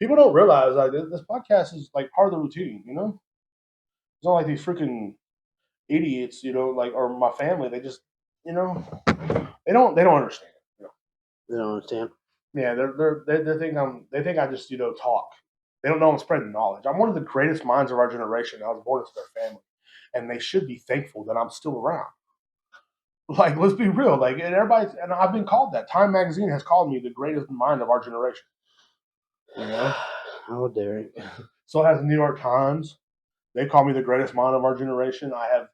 people don't realize like this podcast is like part of the routine. You know, it's not like these freaking idiots. You know, like or my family. They just you know they don't understand. You know? They don't understand. Yeah, they think I just talk. They don't know I'm spreading knowledge. I'm one of the greatest minds of our generation. I was born into their family, and they should be thankful that I'm still around. Like, let's be real. Like, and everybody, and I've been called that. Time Magazine has called me the greatest mind of our generation. You know, how dare you? So has the New York Times. They call me the greatest mind of our generation. I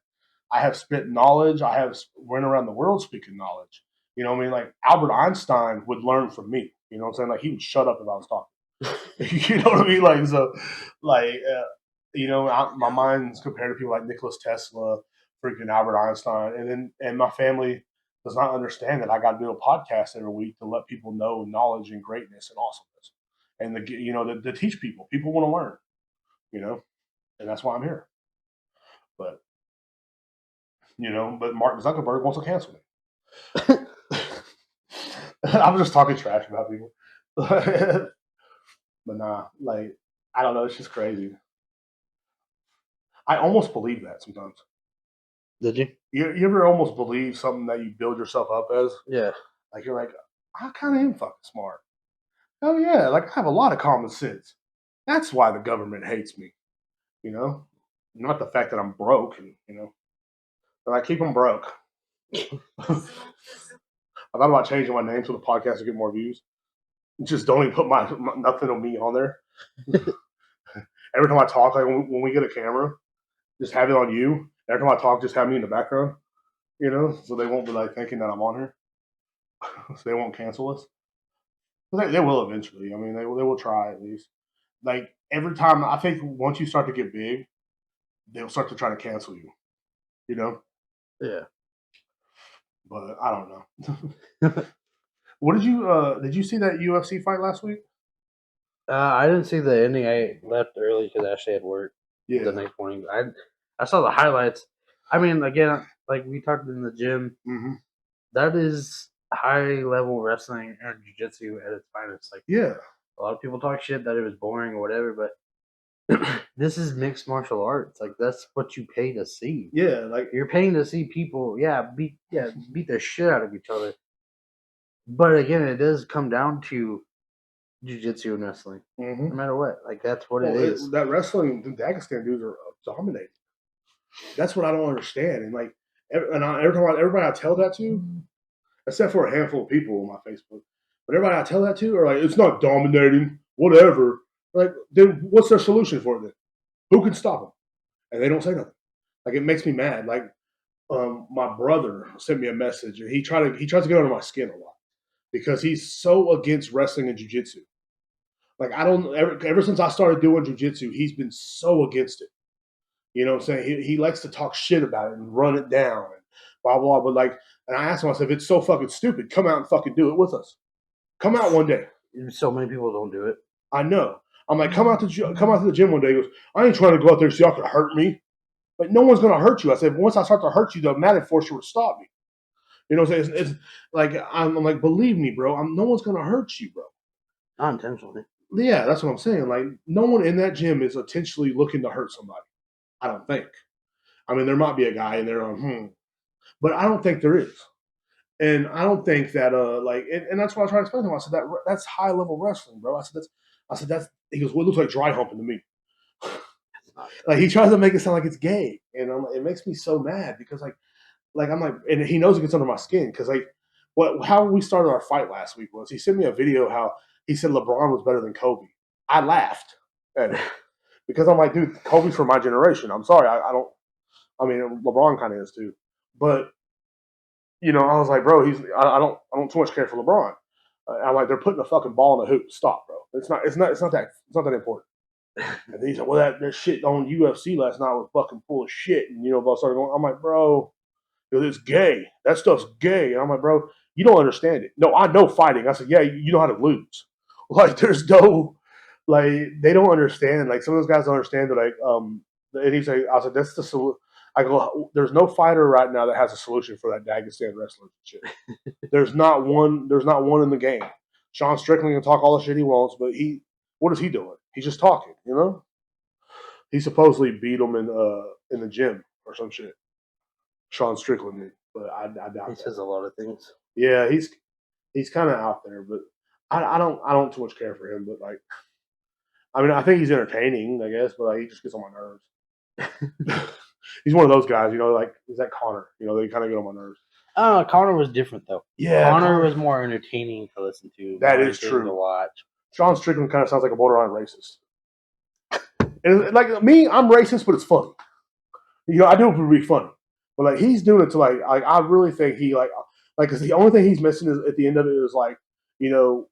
have spit knowledge. I have went around the world speaking knowledge. You know what I mean? Like Albert Einstein would learn from me. You know what I'm saying? Like he would shut up if I was talking. You know what I mean? Like so, like my mind's compared to people like Nicholas Tesla, freaking Albert Einstein, and my family does not understand that I got to do a podcast every week to let people know knowledge and greatness and awesomeness, and to teach people. People want to learn, and that's why I'm here. But but Mark Zuckerberg wants to cancel me. I'm just talking trash about people. But nah, like I don't know, it's just crazy. I almost believe that sometimes. Did you? You ever almost believe something that you build yourself up as? Yeah. Like you're like, I kind of am fucking smart. Oh yeah, like I have a lot of common sense. That's why the government hates me. Not the fact that I'm broke, but I keep them broke. I thought about changing my name to the podcast to get more views. Just don't even put my nothing on me on there. Every time I talk, like when we get a camera, just have it on you. Every time I talk, just have me in the background. So they won't be like thinking that I'm on here. So they won't cancel us. But they will eventually. I mean, they will try at least. Like every time, I think once you start to get big, they'll start to try to cancel you. Yeah. But I don't know. What did you see that UFC fight last week? I didn't see the ending. I left early because Ashley had work the Yeah. next morning. I saw the highlights. I mean, again, like we talked in the gym, Mm-hmm. that is high level wrestling and jiu-jitsu at its finest. Like Yeah. a lot of people talk shit that it was boring or whatever, but this is mixed martial arts. Like that's what you pay to see. Yeah. Like You're paying to see people, beat the shit out of each other. But again, it does come down to jiu-jitsu and wrestling. mm-hmm. No matter what, like that's what it Well, is. that wrestling, the Dagestan dudes are dominating. That's what I don't understand. And like, everybody I tell that to, except for a handful of people on my Facebook, but everybody I tell that to are like, it's not dominating, whatever. Like, then what's their solution for it then? Who can stop them? And they don't say nothing. Like, it makes me mad. Like, my brother sent me a message, and he tries to get under my skin a lot because he's so against wrestling and jujitsu. Like, I don't ever since I started doing jujitsu, he's been so against it. You know what I'm saying? He likes to talk shit about it and run it down and blah blah. But like, and I asked him, I said, if it's so fucking stupid, come out and fucking do it with us. Come out one day. So many people don't do it. I know. I'm like, come out to the gym one day. He goes, I ain't trying to go out there so y'all can hurt me. But no one's gonna hurt you. I said, once I start to hurt you, the Madden force will stop me. You know what I'm saying? It's like I'm like, believe me, bro. No one's gonna hurt you, bro. Not intentionally. Yeah, that's what I'm saying. Like, no one in that gym is intentionally looking to hurt somebody. I don't think. I mean, there might be a guy in there on, but I don't think there is. And I don't think that, and that's what I try to explain to him. I said, that's high level wrestling, bro. I said, that's, he goes, well, it looks like dry humping to me. Like, he tries to make it sound like it's gay. And it makes me so mad because, like, I'm like, and he knows it gets under my skin because, like, how we started our fight last week was he sent me a video how he said LeBron was better than Kobe. I laughed at it because I'm like, dude, Kobe's from my generation. I'm sorry, I don't. I mean, LeBron kind of is too, but I was like, bro, I don't too much care for LeBron. I'm like, they're putting a fucking ball in a hoop. Stop, bro. It's not that important. And he's like, well, that shit on UFC last night was fucking full of shit. And I started going, I'm like, bro, it's gay. That stuff's gay. And I'm like, bro, you don't understand it. No, I know fighting. I said, yeah, you know how to lose. Like, there's no, like, they don't understand. Like, some of those guys don't understand that, like, and he's like, I said, that's the solution. I go, there's no fighter right now that has a solution for that Dagestan wrestling shit. There's not one in the game. Sean Strickland can talk all the shit he wants, but what is he doing? He's just talking, He supposedly beat him in the gym or some shit. Sean Strickland did, but I doubt He that. says a lot of things. Yeah, he's kind of out there, but I don't too much care for him. But like, I mean, I think he's entertaining, I guess, but like, he just gets on my nerves. He's one of those guys, like is that Connor? They kind of get on my nerves. Connor was different though. Yeah, Connor was more entertaining to listen to. That is true. To watch. Sean Strickland kind of sounds like a borderline racist. And like me, I'm racist, but it's funny. I do it to be funny, but like he's doing it to like I really think he like because the only thing he's missing is at the end of it is like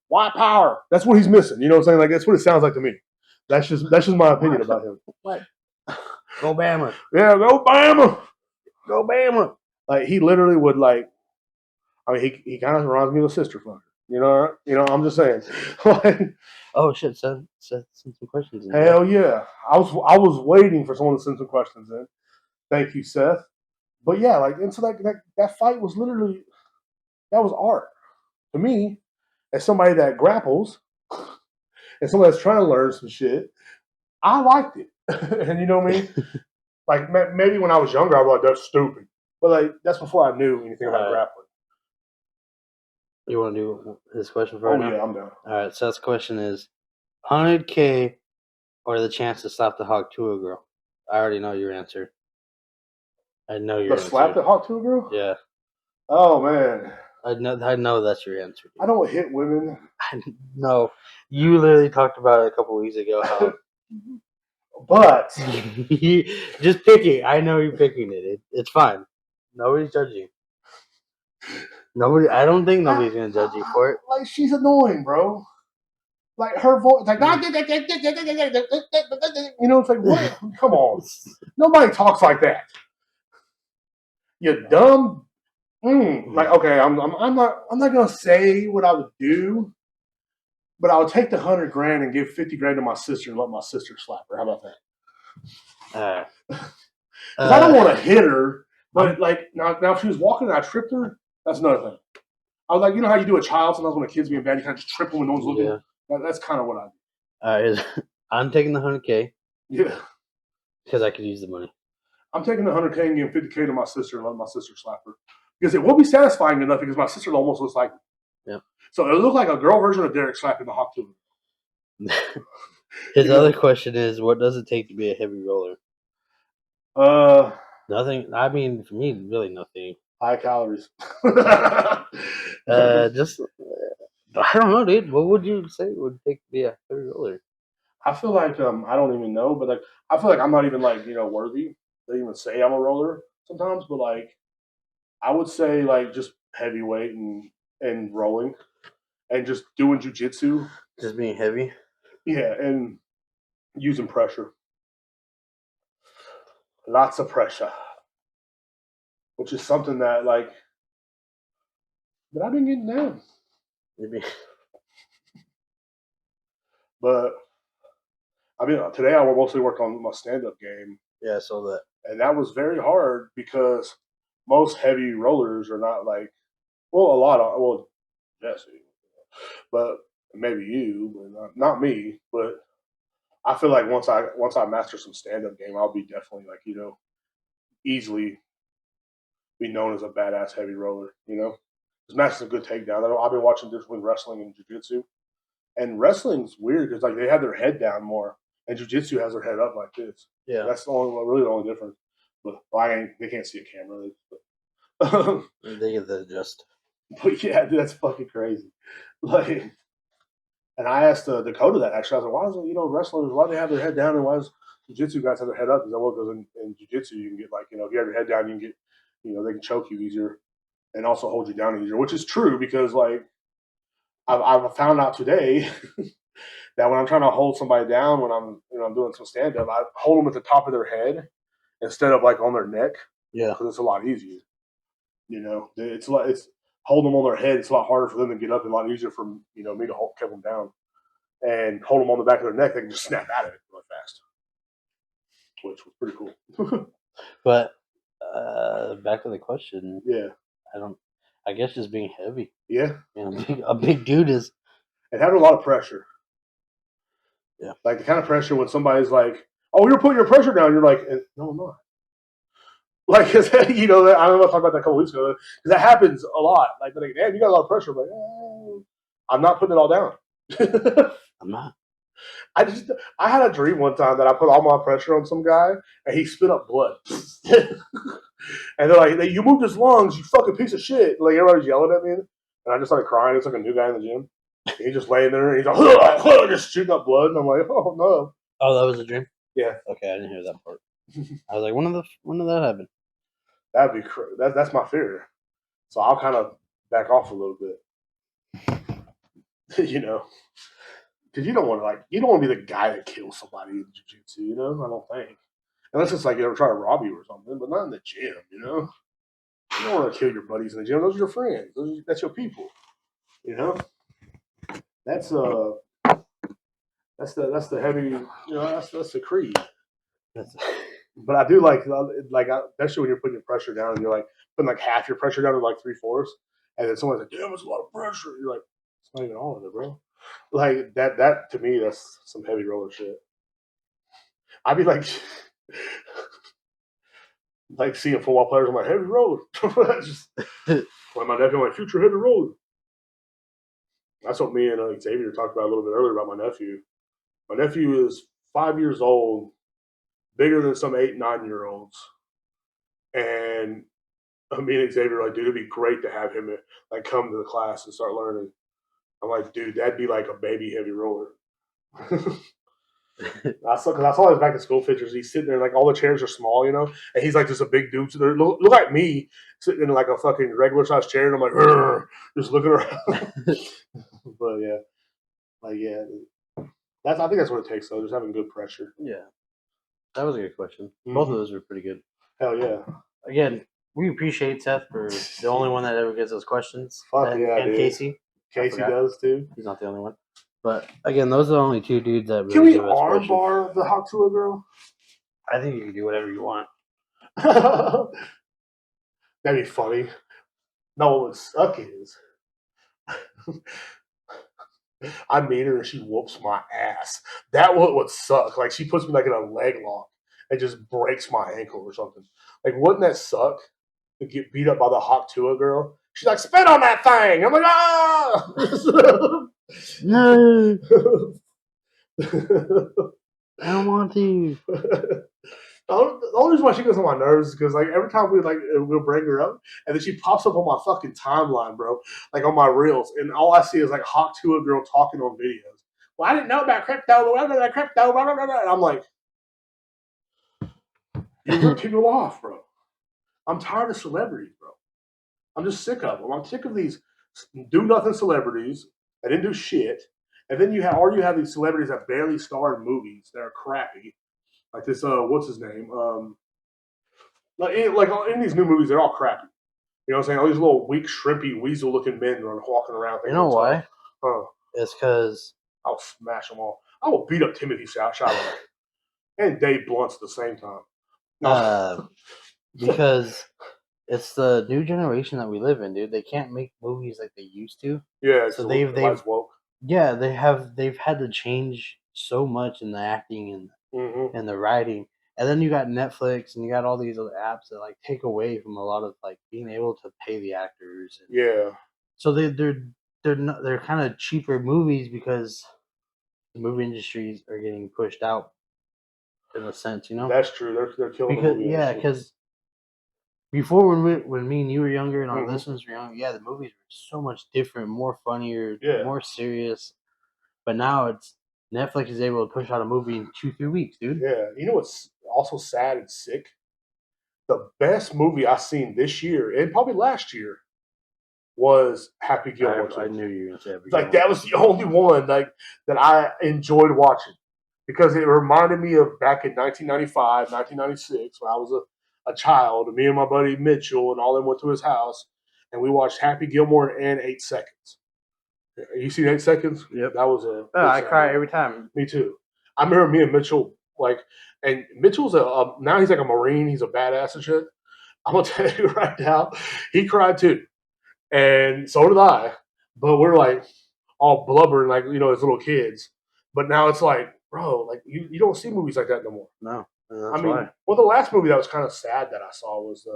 white power. That's what he's missing. You know what I'm saying? Like that's what it sounds like to me. That's just my opinion about him. What? Go Bama. Yeah, go Bama. Go Bama. Like he literally would like. I mean, he kind of reminds me of a sister fucker. I'm just saying. Oh shit! Send some questions. Hell yeah! I was waiting for someone to send some questions in. Thank you, Seth. But yeah, like, and so that fight was literally that was art to me as somebody that grapples and somebody that's trying to learn some shit. I liked it, and you know what I mean. Like maybe when I was younger, I'd be like, "That's stupid," but like that's before I knew anything about grappling. You want to do this question for right now? Yeah, I'm down. All right. Seth's question is: $100K or the chance to slap the hawk to a girl? I already know your answer. I know your answer. Slap the hawk to a girl? Yeah. Oh man. I know that's your answer. Dude. I don't hit women. No, you literally talked about it a couple weeks ago. How, but just pick it. I know you're picking it. It's fine. Nobody's judging. I don't think nobody's gonna judge you for it. Like she's annoying, bro. Like her voice, like it's like what? Come on, nobody talks like that. You dumb. Like okay, I'm not gonna say what I would do, But I would take the $100,000 and give 50 grand to my sister and let my sister slap her. How about that? Because I don't want to hit her, but like now if she was walking and I tripped her, that's another thing. I was like, you know how you do a child sometimes when a kid's being bad, you kind of just trip them when no one's looking. Yeah. That's kind of what I do. I'm taking the $100K. Yeah. Because I could use the money. I'm taking the $100K and giving 50K to my sister and letting my sister slap her. Because it won't be satisfying enough because my sister almost looks like me. Yeah. So it'll look like a girl version of Derek slapping the hawk to him. His other question is, what does it take to be a heavy roller? Nothing. I mean, for me, really nothing. High calories. Just, I don't know, dude. What would you say would take to be a heavy roller? I feel like I don't even know, but like I feel like I'm not even like worthy to even say I'm a roller sometimes. But like I would say like just heavyweight and rolling and just doing jujitsu. Just being heavy. Yeah, and using pressure. Lots of pressure. Which is something that like that I've been getting down. Maybe. But I mean today I mostly worked on my stand up game. Yeah, I saw that. And that was very hard because most heavy rollers are not like Jesse, but maybe you, but not me. But I feel like once I master some stand up game, I'll be definitely like easily be known as a badass heavy roller. Because mastering a good takedown. I've been watching this between wrestling and jiu-jitsu, and wrestling's weird because like they have their head down more, and jiu-jitsu has their head up like this. Yeah, that's really the only difference. But they can't see a camera. they get that adjust. But yeah, dude, that's fucking crazy. Like, and I asked Dakota that actually. I was like, why is wrestlers, why do they have their head down and why does jiu-jitsu guys have their head up? Because in jiu-jitsu you can get like, if you have your head down, you can get, they can choke you easier and also hold you down easier, which is true because like I've found out today that when I'm trying to hold somebody down when I'm doing some stand up, I hold them at the top of their head instead of like on their neck. Yeah, because it's a lot easier. It's hold them on their head. It's a lot harder for them to get up and a lot easier for me to keep them down and hold them on the back of their neck. They can just snap out of it really fast, which was pretty cool. But back to the question. Yeah, I guess just being heavy. Yeah, a big dude is. It had a lot of pressure. Yeah, like the kind of pressure when somebody's like, "Oh, you're putting your pressure down." You're like, "No, I'm not." Like, I don't know. I talked about that a couple weeks ago because that happens a lot. Like, they're like, "Damn, you got a lot of pressure." I'm like, I'm not putting it all down. I'm not. I had a dream one time that I put all my pressure on some guy and he spit up blood. And they're like, "You moved his lungs, you fucking piece of shit!" Like everybody's yelling at me, and I just started crying. It's like a new guy in the gym. And he's just laying there, and he's like, just shooting up blood, and I'm like, "Oh no!" Oh, that was a dream. Yeah. Okay, I didn't hear that part. I was like, when did that happen? That'd be that's my fear. So I'll kind of back off a little bit. Because you don't want to be the guy that kills somebody in jiu-jitsu. I don't think, unless it's like they're trying to rob you or something, but not in the gym. You don't want to kill your buddies in the gym. Those are your friends. That's your people. That's the heavy. That's the creed. But I do like especially when you're putting your pressure down and you're like putting like half your pressure down to like 3/4, and then someone's like, "Damn, it's a lot of pressure." You're like, "It's not even all of it, bro." Like that to me, that's some heavy roller shit. I'd be like, like seeing football players on my heavy roller. Just like my nephew, my future heavy roller. That's what me and Xavier talked about a little bit earlier about my nephew. My nephew is 5 years old, bigger than some 8, 9-year-olds, and me and Xavier are like, dude, it'd be great to have him like come to the class and start learning. I'm like, dude, that'd be like a baby heavy roller. I saw his back in school pictures. He's sitting there, like all the chairs are small, and he's like just a big dude. So they look like me sitting in like a fucking regular sized chair, and I'm like, just looking around. But yeah, I think that's what it takes though, just having good pressure. Yeah, that was a good question. Mm-hmm. Both of those were pretty good. Hell yeah! Again, we appreciate Seth for the only one that ever gets those questions. Fuck yeah, and dude. Casey does too. He's not the only one. But again, those are the only two dudes that really Can we give us arm pressure. bar the Hawk Tuah girl? I think you can do whatever you want. That'd be funny. No, what would suck is I meet her and she whoops my ass. That would suck. Like she puts me like in a leg lock and just breaks my ankle or something. Like wouldn't that suck to get beat up by the Hawk Tuah girl? She's like, spit on that thing. I'm like, ah. No, I don't want to. The only reason why she goes on my nerves is because like every time we'll bring her up, and then she pops up on my fucking timeline, bro, like on my reels, and all I see is like Hawk Tuah girl talking on videos. Well, I didn't know about crypto, blah, blah, blah, crypto, blah, blah, blah, blah. And I'm like, you rip people off, bro. I'm tired of celebrities, bro. I'm just sick of them. I'm sick of these do nothing celebrities that didn't do shit, and then you have these celebrities that barely star in movies that are crappy. Like this, what's his name? Like in these new movies, they're all crappy. You know what I'm saying? All these little weak, shrimpy, weasel-looking men walking around. You know why? Huh. It's because I'll smash them all. I will beat up Timothy Chalamet and Dave Blunt at the same time. Because it's the new generation that we live in, dude. They can't make movies like they used to. Yeah, so they've woke. Yeah, they've had to change so much in the acting and the writing. And then you got Netflix and you got all these other apps that like take away from a lot of like being able to pay the actors. Yeah. So they're kind of cheaper movies because the movie industries are getting pushed out in a sense, you know. That's true. They're killing because the movie yeah, industry. because before when me and you were younger and our listeners were younger, yeah, the movies were so much different, more funnier, more serious. But now it's Netflix is able to push out a movie in 2-3 weeks, dude. Yeah, you know what's also sad and sick? The best movie I seen this year and probably last year was Happy Gilmore. I knew you were gonna say Happy Gilmore. Like that was the only one like that I enjoyed watching because it reminded me of back in 1995, 1996 when I was a child. And me and my buddy Mitchell and all them went to his house and we watched Happy Gilmore and 8 Seconds. You seen 8 Seconds? Yep. That was a. I cry every time. Me too. I remember me and Mitchell and Mitchell's now he's like a Marine. He's a badass and shit. I'm gonna tell you right now, he cried too, and so did I. But we're like all blubbering like as little kids. But now it's like, bro, like you don't see movies like that no more. No, I mean, well, the last movie that was kind of sad that I saw was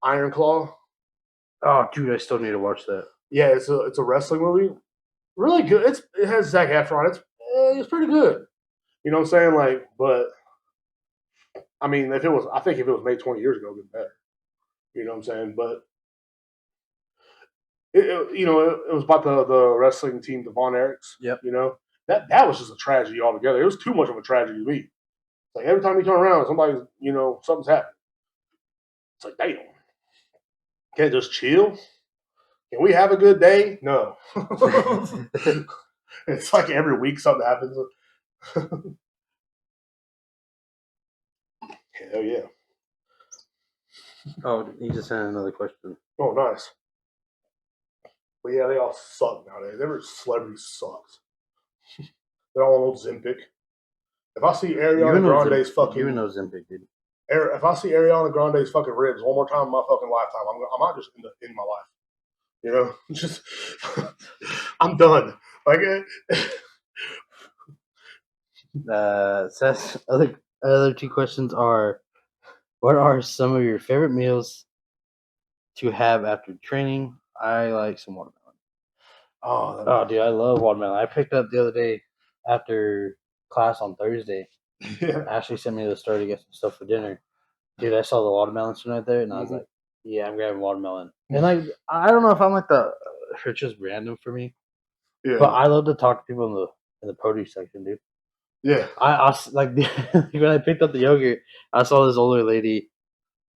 Iron Claw. Oh, dude, I still need to watch that. Yeah, it's a wrestling movie. Really good. It has Zac Efron. It's pretty good. You know what I'm saying? Like, but I mean, I think if it was made 20 years ago, it'd been better. You know what I'm saying? But it was about the wrestling team, the Von Erichs. Yep. You know that was just a tragedy altogether. It was too much of a tragedy to me. It's like every time you turn around, somebody's something's happening. It's like damn, can't just chill. Can we have a good day? No. It's like every week something happens. Hell yeah. Oh, he just sent another question. Oh, nice. But yeah, they all suck nowadays. Every celebrity sucks. They're all on old Ozempic. If I see Ariana Grande's fucking... You know Ozempic, dude. If I see Ariana Grande's fucking ribs one more time in my fucking lifetime, I might just end my life. You know? Just... I'm done. Like... Seth's other two questions are, what are some of your favorite meals to have after training? I like some watermelon. Oh, dude, I love watermelon. I picked up the other day after class on Thursday. Yeah. Ashley sent me to the store to get some stuff for dinner. Dude, I saw the watermelon sitting right there, and I was like, yeah, I'm grabbing watermelon. And like, I don't know if I'm like it's just random for me. Yeah. But I love to talk to people in the produce section, dude. Yeah. I like when I picked up the yogurt, I saw this older lady,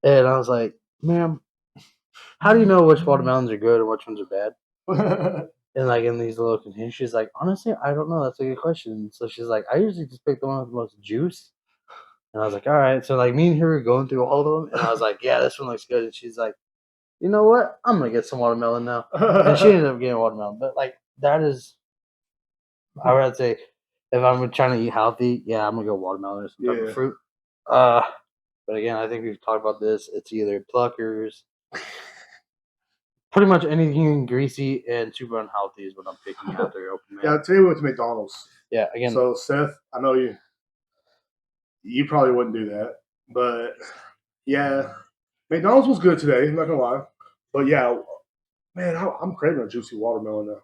and I was like, ma'am, how do you know which watermelons are good and which ones are bad? And like in these little containers, she's like, honestly, I don't know. That's a good question. So she's like, I usually just pick the one with the most juice. And I was like, all right. So like me and her were going through all of them, and I was like, yeah, this one looks good. And she's like, you know what? I'm gonna get some watermelon now. And she ended up getting watermelon. But like that is I would say if I'm trying to eat healthy, yeah, I'm gonna go watermelon or some type Yeah. of fruit. But again, I think we've talked about this. It's either Pluckers, pretty much anything greasy and super unhealthy is what I'm picking after open Yeah, mail. today we went to McDonald's. Yeah, again, So Seth, I know you probably wouldn't do that, but yeah, McDonald's was good today. I'm not gonna lie, but yeah, man, I'm craving a juicy watermelon now.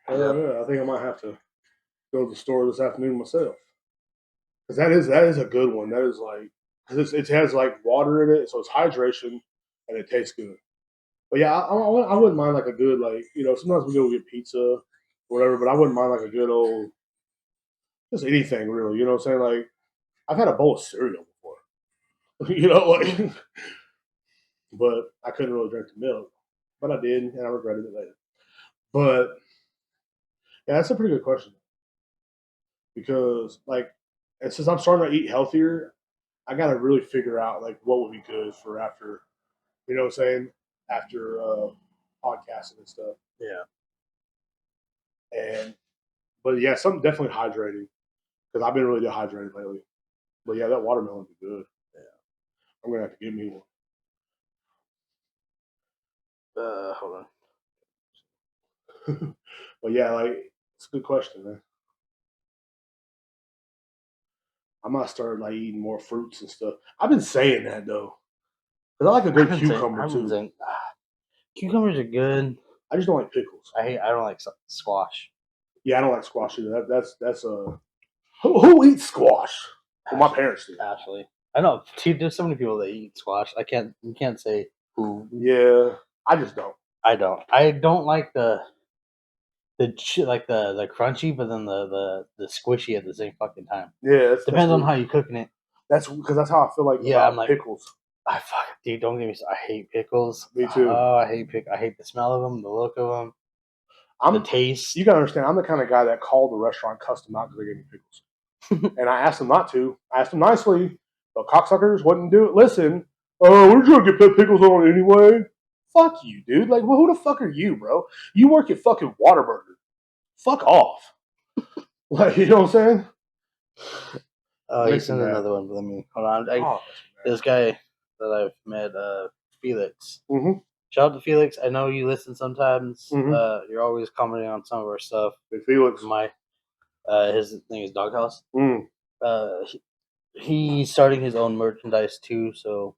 Yeah, I think I might have to go to the store this afternoon myself because that is a good one. That is like because it has like water in it, so it's hydration and it tastes good. But yeah, I wouldn't mind like a good like sometimes we go get pizza or whatever, but I wouldn't mind like a good old just anything really. You know what I'm saying? Like I've had a bowl of cereal before, like, but I couldn't really drink the milk, but I did, and I regretted it later. But yeah, that's a pretty good question because like, and since I'm starting to eat healthier, I got to really figure out like what would be good for after, what I'm saying, after podcasting and stuff. yeah. And but yeah, something definitely hydrating because I've been really dehydrated lately. But yeah, that watermelon would be good. Yeah, I'm gonna have to get me Hold one. But yeah, like it's a good question, man. I might start like eating more fruits and stuff. I've been saying that though, because I like a good cucumber too. Cucumbers are good. I just don't like pickles. I don't like squash. Yeah, I don't like squash either. That's a who eats squash? Well, my parents do. Actually, I know. Dude, there's so many people that eat squash. You can't say who. Yeah, I just don't. I don't. I don't like the like the crunchy, but then the squishy at the same fucking time. Yeah, Depends on how you're cooking it. That's because that's how I feel like Yeah, I'm like pickles. I fuck, dude. Don't get me. I hate pickles. Me too. Oh, I hate the smell of them, the look of them, the taste. You gotta understand. I'm the kind of guy that called the restaurant custom out because they gave me pickles, and I asked them not to. I asked them nicely, but cocksuckers wouldn't do it. Listen, we're just gonna get pickles on anyway. Fuck you, dude. Like, well, who the fuck are you, bro? You work at fucking Whataburger. Fuck off. Like, you know what I'm saying? Oh, you sent another one. Let me hold on. This guy that I've met, Felix. Mm-hmm. Shout out to Felix. I know you listen sometimes. Mm-hmm. You're always commenting on some of our stuff. Hey, Felix. His thing is Doghouse. Mm. He's starting his own merchandise too, so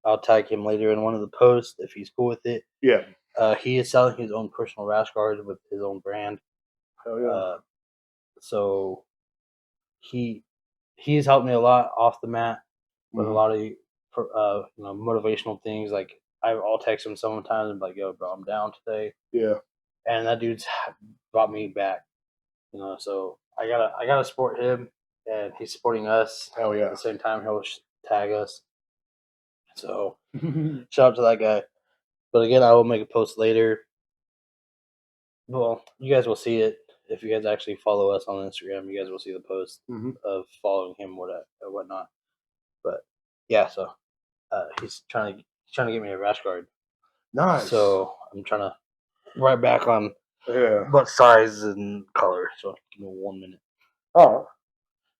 I'll tag him later in one of the posts if he's cool with it. Yeah. He is selling his own personal rash guard with his own brand. Hell yeah. So he's helped me a lot off the mat with a lot of motivational things. Like I'll text him sometimes and be like, "Yo, bro, I'm down today." Yeah. And that dude's brought me back. So I gotta support him, and he's supporting us. Hell yeah. At the same time, he'll tag us. So shout out to that guy. But again, I will make a post later. Well, you guys will see it if you guys actually follow us on Instagram. You guys will see the post of following him, whatnot. But yeah, so he's trying to get me a rash guard. Nice. So I'm trying to write back on what size and color. So give me 1 minute. Oh,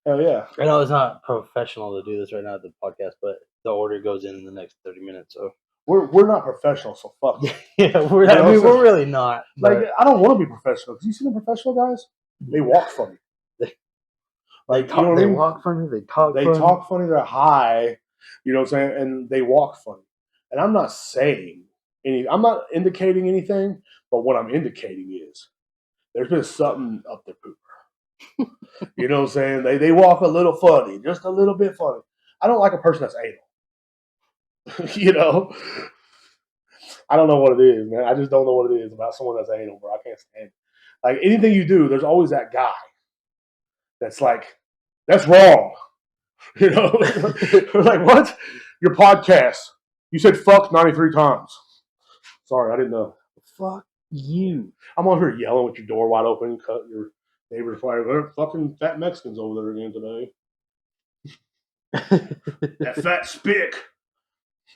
hell yeah! I know it's not professional to do this right now at the podcast, but the order goes in the next 30 minutes. So we're not professional, so fuck. Yeah, we're really not. Like I don't want to be professional because you see the professional guys, they walk funny. They walk funny. They talk. They talk funny. They're high. You know what I'm saying? And they walk funny. And I'm not saying I'm not indicating anything, but what I'm indicating is there's been something up their pooper. You know what I'm saying? They walk a little funny, just a little bit funny. I don't like a person that's anal. I don't know what it is, man. I just don't know what it is about someone that's anal, bro. I can't stand it. Like anything you do, there's always that guy that's like, that's wrong. Like, what? Your podcast. You said fuck 93 times. Sorry, I didn't know. Fuck you. I'm over here yelling with your door wide open, cut your neighbor's fire. They're fucking fat Mexicans over there again today. That fat spick.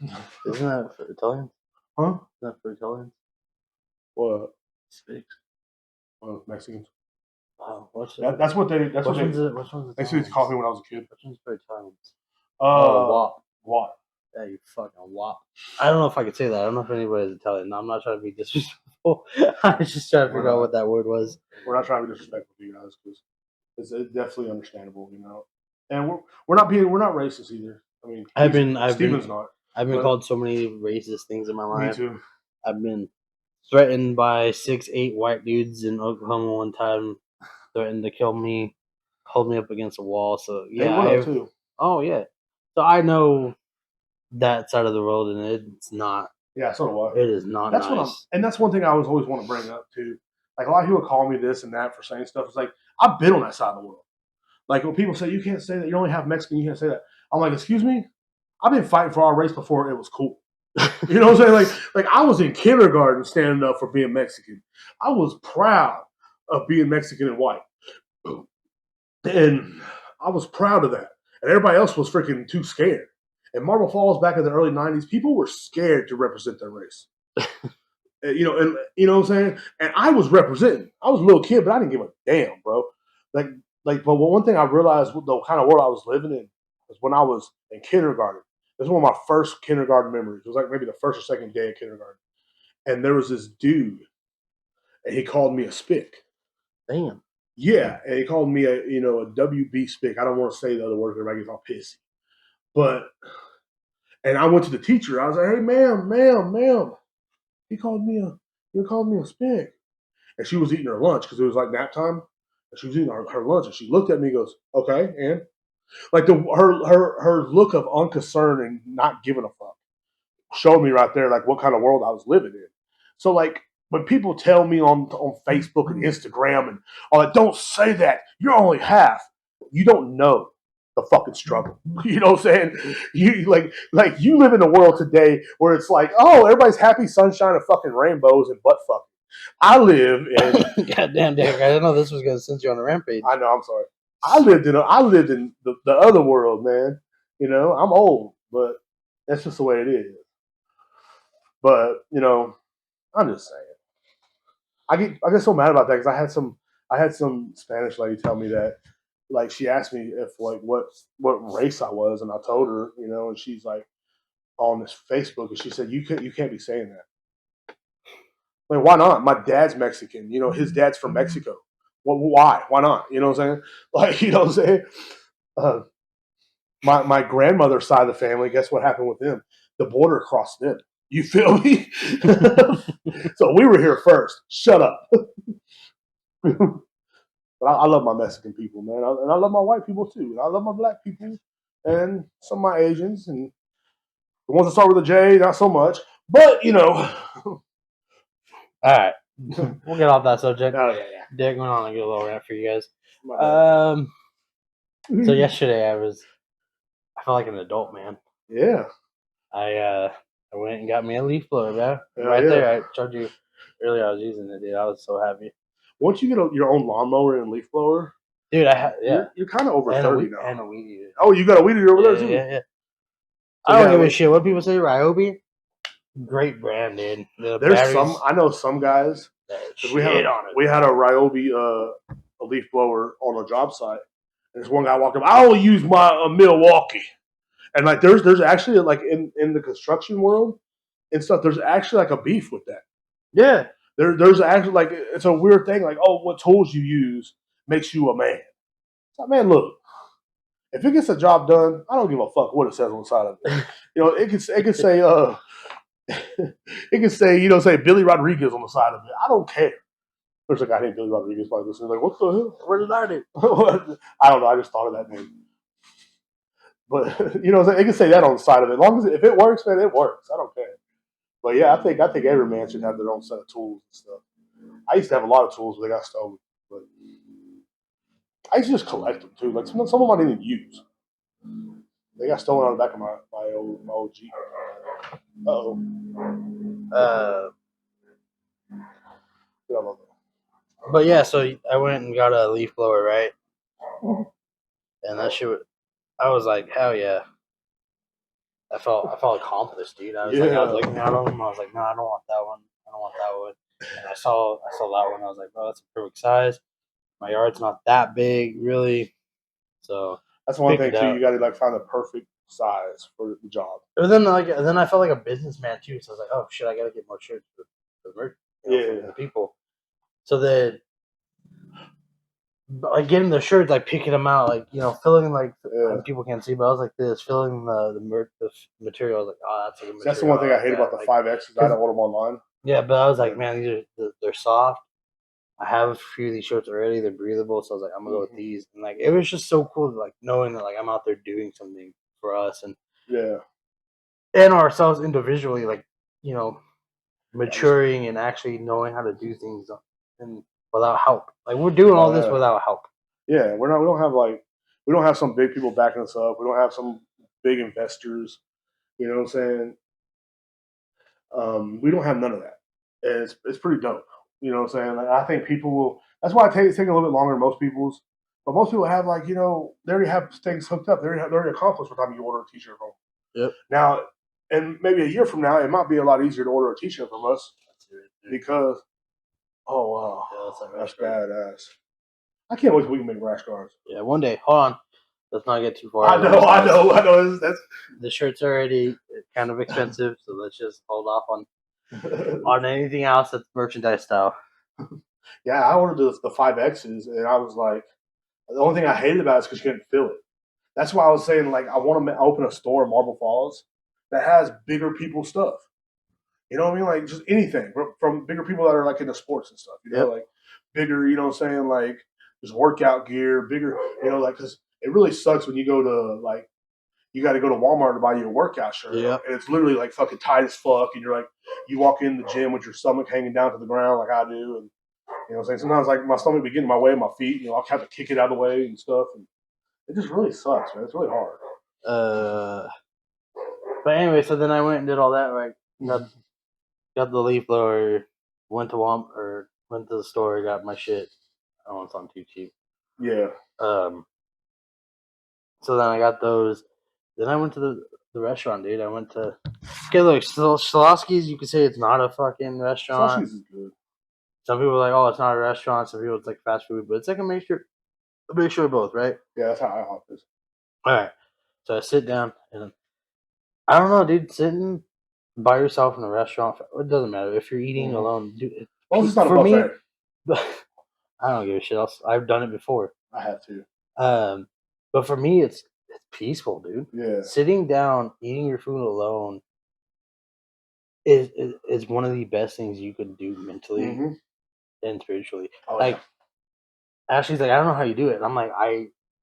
Isn't that for Italians? Huh? Isn't that for Italians? What? Spicks. Mexicans. Oh, what's That's what they. That's which what one's they. it? Which one's They used to call me when I was a kid. Which one's for Italians? Uh, WAP. what? Yeah, you fucking WAP. I don't know if I could say that. I don't know if anybody's Italian. No, I'm not trying to be disrespectful. I was just trying to figure out what that word was. We're not trying to be disrespectful to you guys because it's definitely understandable, you know. And we're not racist either. I mean, Steven's not. I've been called so many racist things in my life. Me too. I've been threatened by 6'8" white dudes in Oklahoma one time. Threatened to kill me, hold me up against a wall. So yeah, too. Oh yeah. So I know that side of the world, and it's not. Yeah, so do I. It is not that's nice. And that's one thing I always want to bring up too. Like a lot of people call me this and that for saying stuff. It's like I've been on that side of the world. Like when people say you can't say that, you only have Mexican, you can't say that. I'm like, excuse me, I've been fighting for our race before it was cool. You know what I'm saying? Like I was in kindergarten standing up for being Mexican. I was proud of being Mexican and white, and I was proud of that. And everybody else was freaking too scared. In Marble Falls back in the early '90s, people were scared to represent their race. You know, and you know what I'm saying? And I was representing. I was a little kid, but I didn't give a damn, bro. Like, but one thing I realized the kind of world I was living in was when I was in kindergarten. This was one of my first kindergarten memories. It was like maybe the first or second day of kindergarten. And there was this dude, and he called me a spick. Damn. Yeah, and he called me a WB spick. I don't want to say the other word because everybody gets all pissy. But, and I went to the teacher. I was like, hey, ma'am. You called me a spick. And she was eating her lunch because it was like nap time. And she was eating her lunch, and she looked at me and goes, okay, and like her look of unconcern and not giving a fuck showed me right there like what kind of world I was living in. So like when people tell me on Facebook and Instagram and all that, don't say that. You're only half. You don't know the fucking struggle. You know what I'm saying? You like you live in a world today where it's like, oh, everybody's happy, sunshine, and fucking rainbows and butt fucking. I live in goddamn Derek. I didn't know this was gonna send you on a rampage. I know, I'm sorry. I lived in the other world, man. You know, I'm old, but that's just the way it is. But, you know, I'm just saying. I get so mad about that because I had some Spanish lady tell me that like she asked me if like what race I was, and I told her, you know, and she's like on this Facebook, and she said you can't be saying that. Like, why not? My dad's Mexican. You know, his dad's from Mexico. Well, why? Why not? You know what I'm saying? Like, you know what I'm saying? My grandmother's side of the family, guess what happened with them? The border crossed them. You feel me? So we were here first. Shut up. But I love my Mexican people, man. And I love my white people too. And I love my black people and some of my Asians. And the ones that start with a J, not so much. But, you know. All right. We'll get off that subject. Oh, yeah. Dick went on a good little rant for you guys. So yesterday I felt like an adult, man. Yeah. I went and got me a leaf blower, bro. There. I told you earlier I was using it, dude. I was so happy. Once you get your own lawnmower and leaf blower, dude, you're kind of over 30 now. And a weed eater. Oh, you got a weed eater over there too? Yeah. So I don't give a shit what people say. Ryobi, great brand, dude. I know some guys. We had a Ryobi a leaf blower on a job site. There's one guy walking up. I only use my Milwaukee, and like there's actually like in the construction world and stuff. There's actually like a beef with that. Yeah. There's actually like it's a weird thing. Like, oh, what tools you use makes you a man. It's like, man, look, if it gets a job done, I don't give a fuck what it says on the side of it. You know, it can say it can say, you know, say Billy Rodriguez on the side of it. I don't care. There's a guy named Billy Rodriguez probably listening. Like, what the hell? Where did I do? I don't know. I just thought of that name. But you know, it can say that on the side of it. As long as if it works, man, it works. I don't care. But yeah, I think every man should have their own set of tools and stuff. I used to have a lot of tools, but they got stolen. But I used to just collect them too. Like some of them I didn't even use. They got stolen out of the back of my old Jeep. But yeah, so I went and got a leaf blower, right? And that shit, I was like, hell yeah. I felt accomplished, dude. I was looking at them. I was like, no, I don't want that one. And I saw that one. I was like, bro, that's a perfect size. My yard's not that big, really. So That's one pick thing it too. out. You got to like find the perfect size for the job. But then I felt like a businessman too. So I was like, oh shit, I gotta get more shirts for the merch, for the people. So then, like getting the shirts, like picking them out, like filling people can't see, but I was like this, filling the material. I was like, oh, that's a good material. That's the one thing I hate about the 5Xs. I don't order them online. Yeah, but I was like, man, they're soft. I have a few of these shirts already. They're breathable, so I was like, I'm gonna go with these. And like, it was just so cool, like knowing that like I'm out there doing something for us and ourselves individually, like maturing and actually knowing how to do things and without help. Like we're doing all this without help. Yeah, we don't have some big people backing us up. We don't have some big investors. You know what I'm saying? We don't have none of that. And it's pretty dope. You know what I'm saying? Like, I think people will. That's why it's taking a little bit longer than most people's. But most people have they already have things hooked up. They already accomplished by the time you order a T-shirt from them. Yep. Now, and maybe a year from now, it might be a lot easier to order a T-shirt from us because, oh wow, that's badass. I can't wait till we can make rash guards. Yeah, one day. Hold on. Let's not get too far. I know. That's the shirt's already kind of expensive, so let's just hold off on anything else that's merchandise style. Yeah, I ordered the 5Xs, and I was like, the only thing I hated about it is because you couldn't fill it. That's why I was saying, like, I want to open a store in Marble Falls that has bigger people stuff. You know what I mean? Like, just anything from bigger people that are, like, into sports and stuff. Like, bigger, you know what I'm saying? Like, just workout gear, bigger, like, because it really sucks when you go to, like, you got to go to Walmart to buy you a workout shirt. Yep. And it's literally, like, fucking tight as fuck. And you're, like, you walk in the gym with your stomach hanging down to the ground like I do. And, you know what I'm saying? Sometimes, like, my stomach be getting in my way of my feet. I'll have to kick it out of the way and stuff. And it just really sucks, man. It's really hard. But anyway, so then I went and did all that. Right, got the leaf blower. Went to went to the store. Got my shit. I don't want something too cheap. Yeah. So then I got those. Then I went to the restaurant, dude. I went to look, Slosky's. You could say it's not a fucking restaurant. Slosky's is good. Some people are like, oh, it's not a restaurant. Some people it's like fast food, but it's like a mixture of both, right? Yeah, that's how IHOP is. All right. So I sit down and I don't know, dude. Sitting by yourself in a restaurant, it doesn't matter if you're eating alone. Dude, it's not a buffet. I don't give a shit. I've done it before. I have to. But for me, it's peaceful, dude. Yeah. Sitting down, eating your food alone is one of the best things you can do mentally and spiritually. Ashley's like, I don't know how you do it. And I'm like,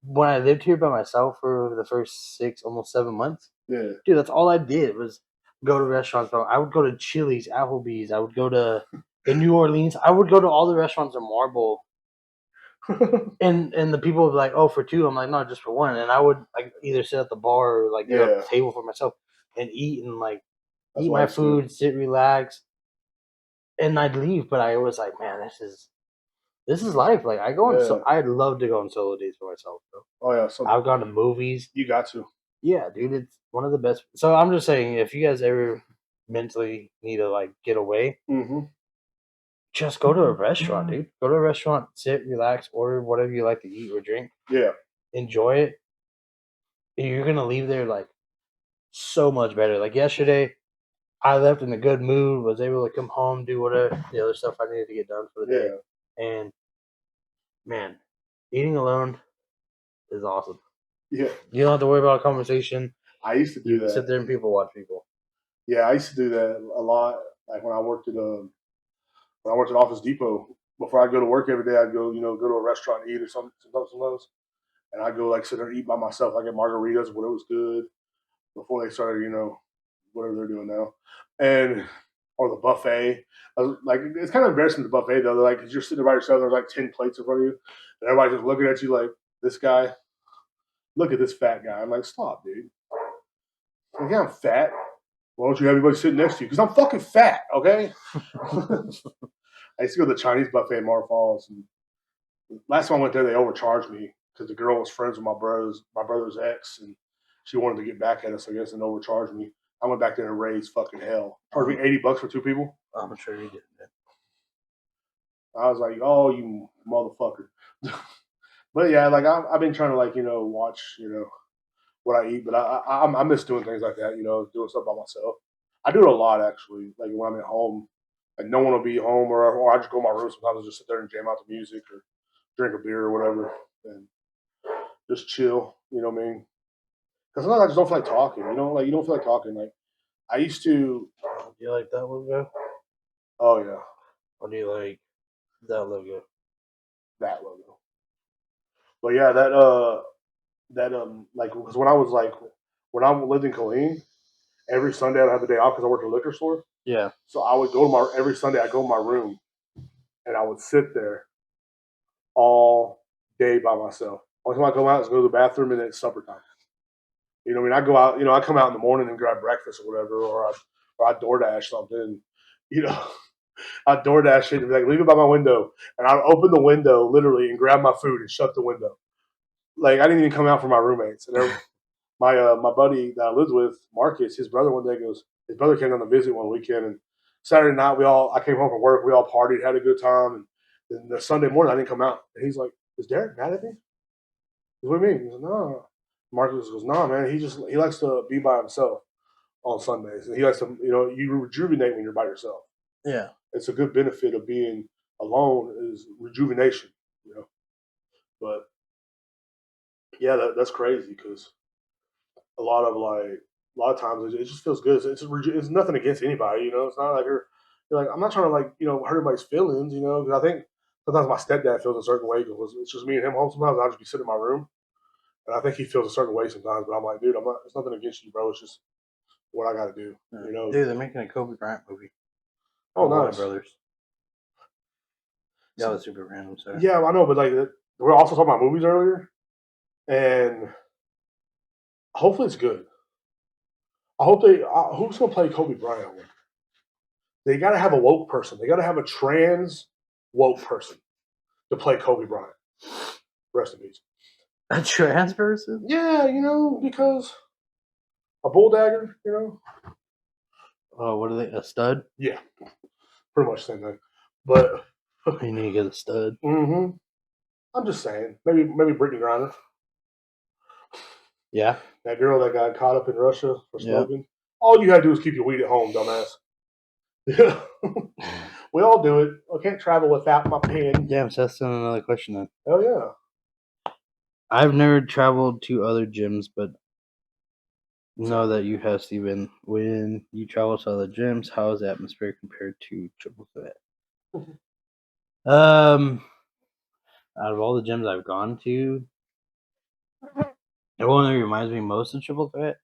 when I lived here by myself for the first almost 7 months, dude, that's all I did was go to restaurants. I would go to Chili's, Applebee's. I would go to the New Orleans. I would go to all the restaurants in Marble. and the people would be like, oh, for two. I'm like, no, just for one. And I would like either sit at the bar or like get a table for myself and eat and like eat my food, sit, relax, and I'd leave. But I was like, man, this is life. Like I go on, I'd love to go on solo dates for myself, bro. Oh yeah, so I've gone to movies. You got to. Yeah, dude, it's one of the best. So I'm just saying, if you guys ever mentally need to like get away, just go to a restaurant, dude. Go to a restaurant, sit, relax, order whatever you like to eat or drink. Yeah, enjoy it. You're gonna leave there like so much better. Like yesterday, I left in a good mood, was able to come home, do whatever the other stuff I needed to get done for the day. And man, eating alone is awesome. Yeah. You don't have to worry about a conversation. I used to do that. Sit there and people watch people. Yeah, I used to do that a lot. Like when I worked at Office Depot, before I go to work every day, I'd go, go to a restaurant and eat or something sometimes. And I'd go like sit there and eat by myself. I get margaritas when it was good before they started, whatever they're doing now. Or the buffet. Like it's kind of embarrassing the buffet though. Like cause you're sitting by yourself, there's like 10 plates in front of you, and everybody's just looking at you like, this guy, look at this fat guy. I'm like, stop, dude. Like, yeah, I'm fat. Why don't you have anybody sitting next to you? Because I'm fucking fat, okay? I used to go to the Chinese buffet in Marble Falls. And last time I went there, they overcharged me because the girl was friends with my brother's ex, and she wanted to get back at us, I guess, and overcharged me. I went back there and raised fucking hell. Charged me $80 for two people. I'm sure you did. I was like, oh, you motherfucker. But yeah, like I've been trying to like watch what I eat, but I miss doing things like that. Doing stuff by myself. I do it a lot actually. Like when I'm at home, and no one will be home, or I just go in my room. Sometimes I just sit there and jam out the music or drink a beer or whatever, and just chill. You know what I mean? Because sometimes I just don't feel like talking. Like you don't feel like talking. Like I used to. Do you like that logo? Oh yeah, Or do you like that logo? that logo. But yeah, that like because when I lived in Killeen, every Sunday I'd have a day off because I worked at a liquor store. Yeah. So I would go to my every Sunday. I would go to my room and I would sit there all day by myself. Only time I go out is go to the bathroom and it's supper time. You know what I mean? I go out. I come out in the morning and grab breakfast or whatever, or I DoorDash something. You know, I DoorDash it and be like, leave it by my window, and I'd open the window literally and grab my food and shut the window. Like I didn't even come out for my roommates. And my buddy that I lived with, Marcus, his brother one day goes, his brother came down to visit one weekend, and Saturday night I came home from work, we all partied, had a good time, and then the Sunday morning I didn't come out, and he's like, "Is Derek mad at me?" What do you mean? He's like, "No." Marcus goes, "No, man. He likes to be by himself on Sundays, and he likes to you rejuvenate when you're by yourself. Yeah. It's a good benefit of being alone is rejuvenation, But yeah, that's crazy because a lot of times it just feels good. It's nothing against anybody, It's not like you're like I'm not trying to hurt anybody's feelings, Because I think sometimes my stepdad feels a certain way because it's just me and him home. Sometimes I'll just be sitting in my room, and I think he feels a certain way sometimes. But I'm like, dude, I'm not. It's nothing against you, bro. It's just what I got to do, Dude, they're making a Kobe Bryant movie. Oh, Warner nice. Brothers. That was super random. Sorry. Yeah, I know, but like we're also talking about movies earlier, and hopefully it's good. I hope who's gonna play Kobe Bryant? They got to have a woke person. They got to have a trans woke person to play Kobe Bryant. Rest in peace. A trans person? Yeah, because a bull dagger, Oh, what are they? A stud? Yeah, pretty much the same thing. But you need to get a stud. Mm-hmm. I'm just saying, maybe Brittany Griner. Yeah. That girl that got caught up in Russia for smoking. Yep. All you gotta do is keep your weed at home, dumbass. We all do it. I can't travel without my pen. Yeah, so that's another question then. Hell yeah. I've never traveled to other gyms, but know that you have, Steven. When you travel to other gyms, how is the atmosphere compared to Triple Threat? Out of all the gyms I've gone to, the one that reminds me most of Triple Threat,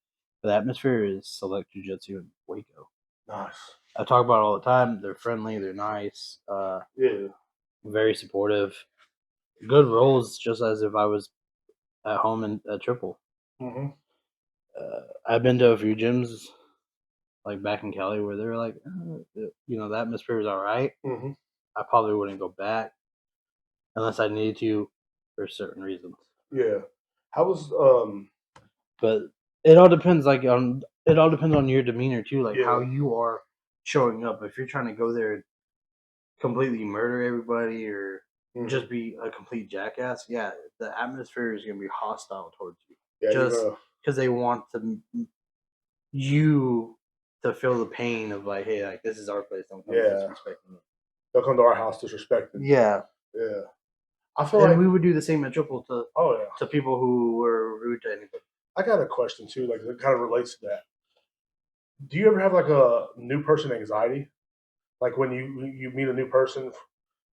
the atmosphere is Select Jiu-Jitsu in Waco. Nice. I talk about it all the time. They're friendly. They're nice. Yeah. Very supportive. Good rolls, just as if I was at home in a Triple. Mm-hmm. I've been to a few gyms, like back in Cali, where they're like, the atmosphere is all right. Mm-hmm. I probably wouldn't go back unless I needed to for certain reasons. Yeah. How was But it all depends on your demeanor too, like how you are showing up. If you're trying to go there and completely murder everybody or just be a complete jackass, yeah, the atmosphere is gonna be hostile towards you. Yeah, just because they want you to feel the pain of like, hey, like this is our place, don't come disrespecting it. They'll come to our house disrespecting. Yeah. Yeah. I feel like we would do the same at Triple to people who were rude to anybody. I got a question too, like it kind of relates to that. Do you ever have like a new person anxiety? Like when you meet a new person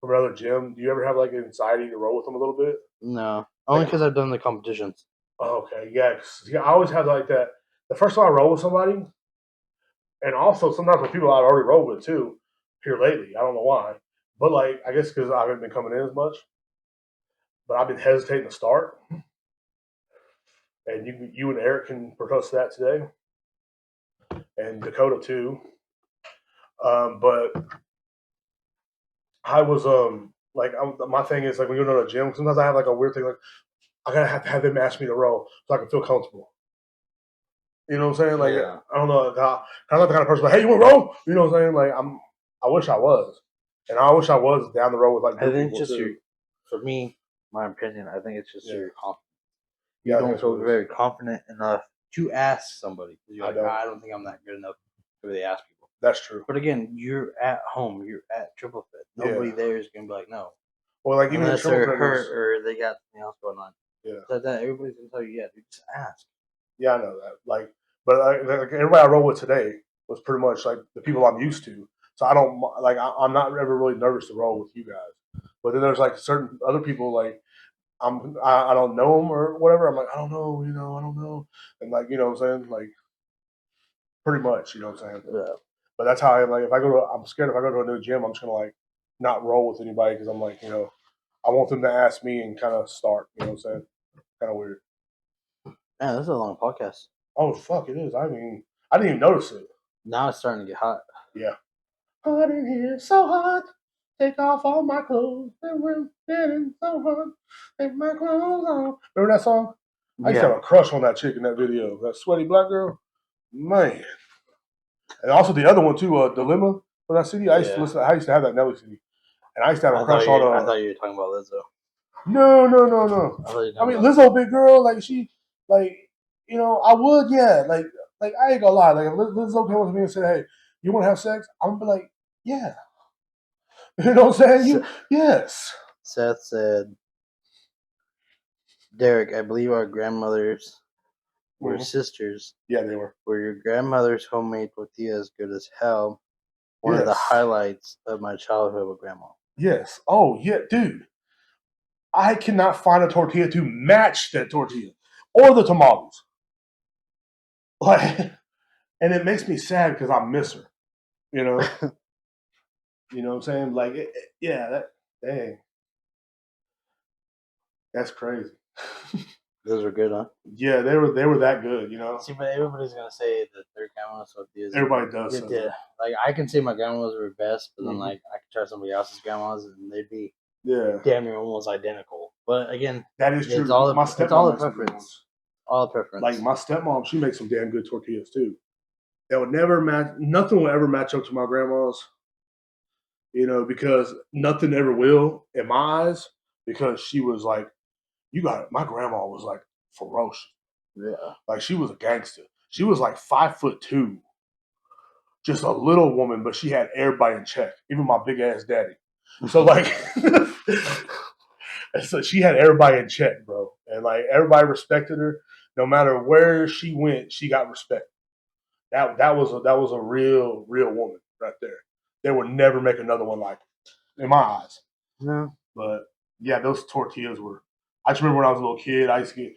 from another gym, do you ever have like anxiety to roll with them a little bit? No, only because I've done the competitions. Oh, okay, yeah, I always have like that. The first time I roll with somebody, and also sometimes with people I've already rolled with too, here lately. I don't know why, but like I guess because I haven't been coming in as much, but I've been hesitating to start. And you and Eric can protest that today, and Dakota too. But I was my thing is like when you go to a gym, sometimes I have like a weird thing like I gotta have to have them ask me to roll so I can feel comfortable. You know what I'm saying? Like I don't know, I'm not the kind of person like, hey, you want to roll? You know what I'm saying? Like I wish I was, and I wish I was down the road with like. I think just for me, my opinion. I think it's just Yeah. your confidence. Yeah, You I think don't that's feel what it is. very confident enough to ask somebody. You're I like, don't. I don't think I'm that good enough to really ask people. That's true. But again, you're at home. You're at Triple Fit. Nobody Yeah. there is gonna be like, no, Well, like even in unless Triple they're Threat, hurt or they got something else going on. yeah, So that everybody's gonna tell you, yeah, dude, just ask. yeah, I know that. Like, but like everybody I roll with today was pretty much like the people I'm used to. So I don't like I'm not ever really nervous to roll with you guys. But then there's like certain other people like I don't know them or whatever. I'm like I don't know, I don't know, and like what I'm saying, like pretty much, what I'm saying. Yeah. But that's how I'm like. If I go to, I'm scared if I go to a new gym, I'm just gonna like not roll with anybody because I'm like, I want them to ask me and kind of start. You know what I'm saying? Kind of weird. Man, this is a long podcast. Oh fuck, it is. I mean, I didn't even notice it. Now it's starting to get hot. Yeah. Hot in here, so hot. Take off all my clothes. And we're getting so hot. Take my clothes off. Remember that song? I used to have a crush on that chick in that video. That sweaty black girl. Man. And also the other one too, Dilemma for that CD. I used to listen. I used to have that Nelly CD, and I used to have a crush on. I thought you were talking about Lizzo. No. I mean, Lizzo, big girl, like she, like I would, yeah, like I ain't gonna lie, like if Lizzo came up to me and said, "Hey, you want to have sex?" I'm gonna be like, "Yeah," you know what I'm saying? Yes. Seth said, Derek, I believe our grandmothers were sisters. Yeah, they were. Were your grandmother's homemade tortillas good as hell? One of the highlights of my childhood with grandma. Yes. Oh yeah, dude. I cannot find a tortilla to match that tortilla or the tamales. Like, and it makes me sad because I miss her. You know. You know what I'm saying? Like, dang. That's crazy. Those were good, huh? Yeah, they were that good, See, but everybody's gonna say that their grandma's tortillas. Everybody does. Yeah, like I can say my grandma's were best, but then like I can try somebody else's grandma's and they'd be damn near almost identical. But again, that is true. It's all the preference. All the preference. Like my stepmom, she makes some damn good tortillas too. That would never match. Nothing will ever match up to my grandma's. Because nothing ever will in my eyes. Because she was like, my grandma was like ferocious. Yeah. Like she was a gangster. She was like 5'2", just a little woman, but she had everybody in check, even my big ass daddy. So like, so she had everybody in check, bro, and like everybody respected her. No matter where she went, she got respect. That was a real woman right there. They would never make another one like it, in my eyes. No. But yeah, those tortillas were. I just remember when I was a little kid, I used to get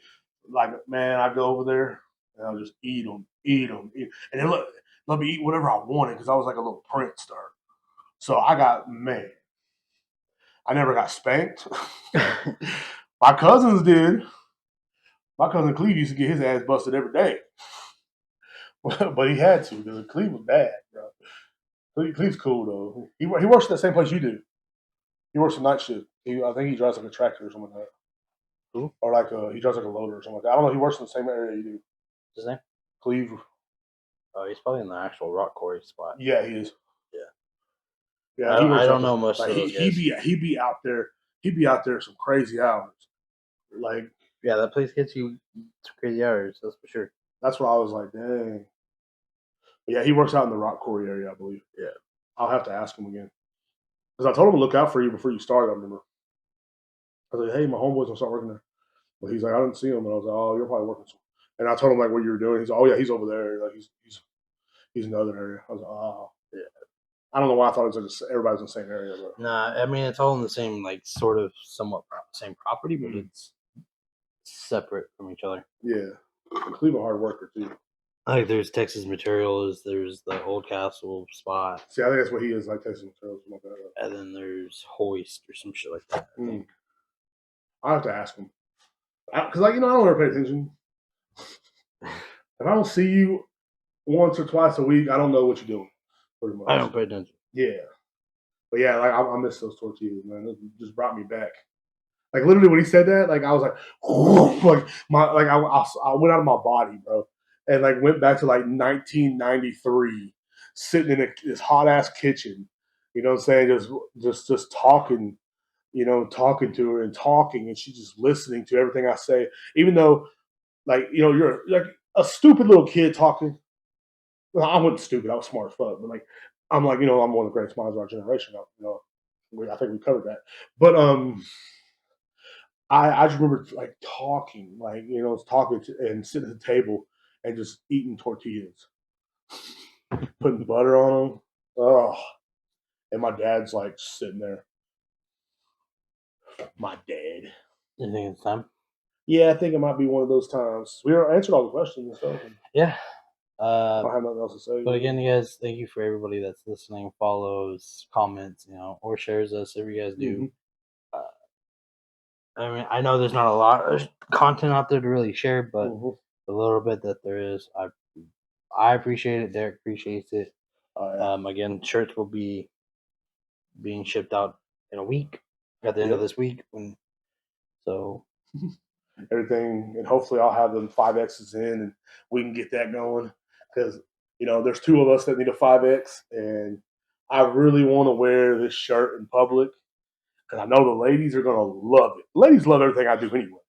like, man, I'd go over there and I'll just eat them, and then let me eat whatever I wanted because I was like a little prince star. So I never got spanked. My cousins did. My cousin Cleve used to get his ass busted every day. But he had to because Cleve was bad, bro. Cleve's cool, though. He works at the same place you do. He works a night shift. I think he drives like a tractor or something like that. Who? Or like he drives like a loader or something like that. I don't know. He works in the same area you do. What's his name? Cleve. Oh, he's probably in the actual rock quarry spot. Yeah, he is. Yeah, I don't know much. Like he'd be out there. He'd be out there some crazy hours. Like that place gets you some crazy hours. That's for sure. That's what I was like, dang. But yeah, he works out in the rock quarry area, I believe. Yeah, I'll have to ask him again because I told him to look out for you before you started. I remember. I was like, hey, my homeboys will start working there. But he's like, I didn't see him, and I was like, oh, you're probably working somewhere. And I told him like what you were doing. He's like, oh yeah, he's over there. Like he's in the other area. I was like, oh yeah. I don't know why I thought it was like everybody's in the same area. But. Nah, I mean it's all in the same like sort of somewhat same property, but it's separate from each other. Yeah, Cleveland hard worker too. Like there's Texas Materials, there's the Old Castle spot. See, I think that's what he is, like Texas Materials, something like that. And then there's Hoist or some shit like that. I think. I'll have to ask him because, like I don't ever pay attention. If I don't see you once or twice a week, I don't know what you're doing. Pretty much. I don't pay attention. Yeah, but yeah, like I miss those tortillas, man. It just brought me back. Like literally when he said that, like I was like, I went out of my body, bro, and like went back to like 1993, sitting in this hot ass kitchen. You know what I'm saying? Just talking talking to her and talking, and she's just listening to everything I say, even though, like, you're like a stupid little kid talking. Well, I wasn't stupid. I was smart as fuck. But like, I'm like, I'm one of the greatest minds of our generation. I think we covered that. But I just remember like talking, like talking and sitting at the table and just eating tortillas, putting butter on them. Oh, and my dad's like sitting there. My dad. You think it's time? Yeah, I think it might be one of those times. We answered all the questions and stuff. And Yeah. I don't have nothing else to say. But again, you guys, thank you for everybody that's listening, follows, comments, or shares us. If you guys do, I mean, I know there's not a lot of content out there to really share, but the little bit that there is, I appreciate it. Derek appreciates it. Again, shirts will be being shipped out in a week, at the end of this week. So everything, and hopefully I'll have them 5Xs in, and we can get that going because there's two of us that need a 5X, and I really want to wear this shirt in public because I know the ladies are gonna love it. Ladies love everything I do anyway.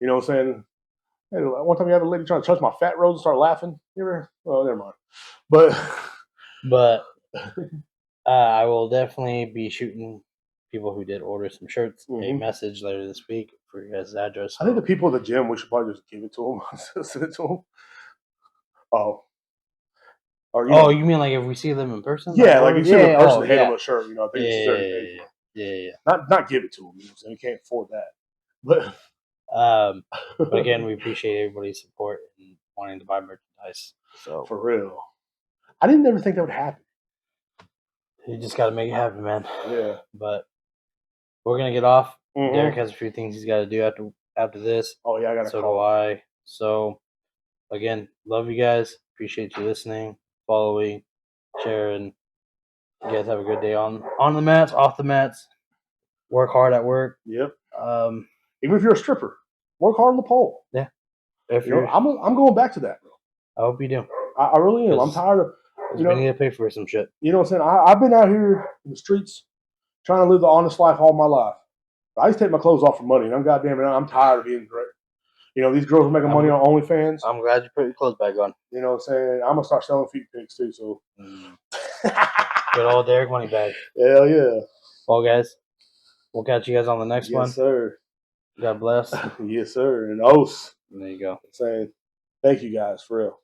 You know what I'm saying? Hey, one time you have a lady trying to touch my fat rolls and start laughing. Oh, never mind. But I will definitely be shooting people who did order some shirts a message later this week for your guys' address. I think the people at the gym, we should probably just give it to them, send it to them. Oh. Or you mean like if we see them in person? Yeah, like you see them in person, hand them a shirt. I think it's very paid for. Yeah. Not give it to them. You can't afford that. But but again, we appreciate everybody's support and wanting to buy merchandise. So for real, I didn't ever think that would happen. You just got to make it happen, man. Yeah. But we're gonna get off. Derek has a few things he's got to do after this. Oh yeah, I got to. So do I. So again, love you guys. Appreciate you listening, following, sharing. You guys have a good day on the mats, off the mats. Work hard at work. Yep. Even if you're a stripper, work hard on the pole. Yeah. I'm going back to that, bro. I hope you do. I really am. I'm tired of. We need to pay for some shit. You know what I'm saying? I've been out here in the streets trying to live the honest life all my life. I used to take my clothes off for money, and I'm tired of being great. These girls are making money on OnlyFans. I'm glad you put your clothes back on. You know what I'm saying? I'm gonna start selling feet pics too. So good old Derek Moneybag. Hell yeah. Well, guys, we'll catch you guys on the next one. Yes, sir. God bless. Yes, sir. And Os. There you go. Saying thank you guys for real.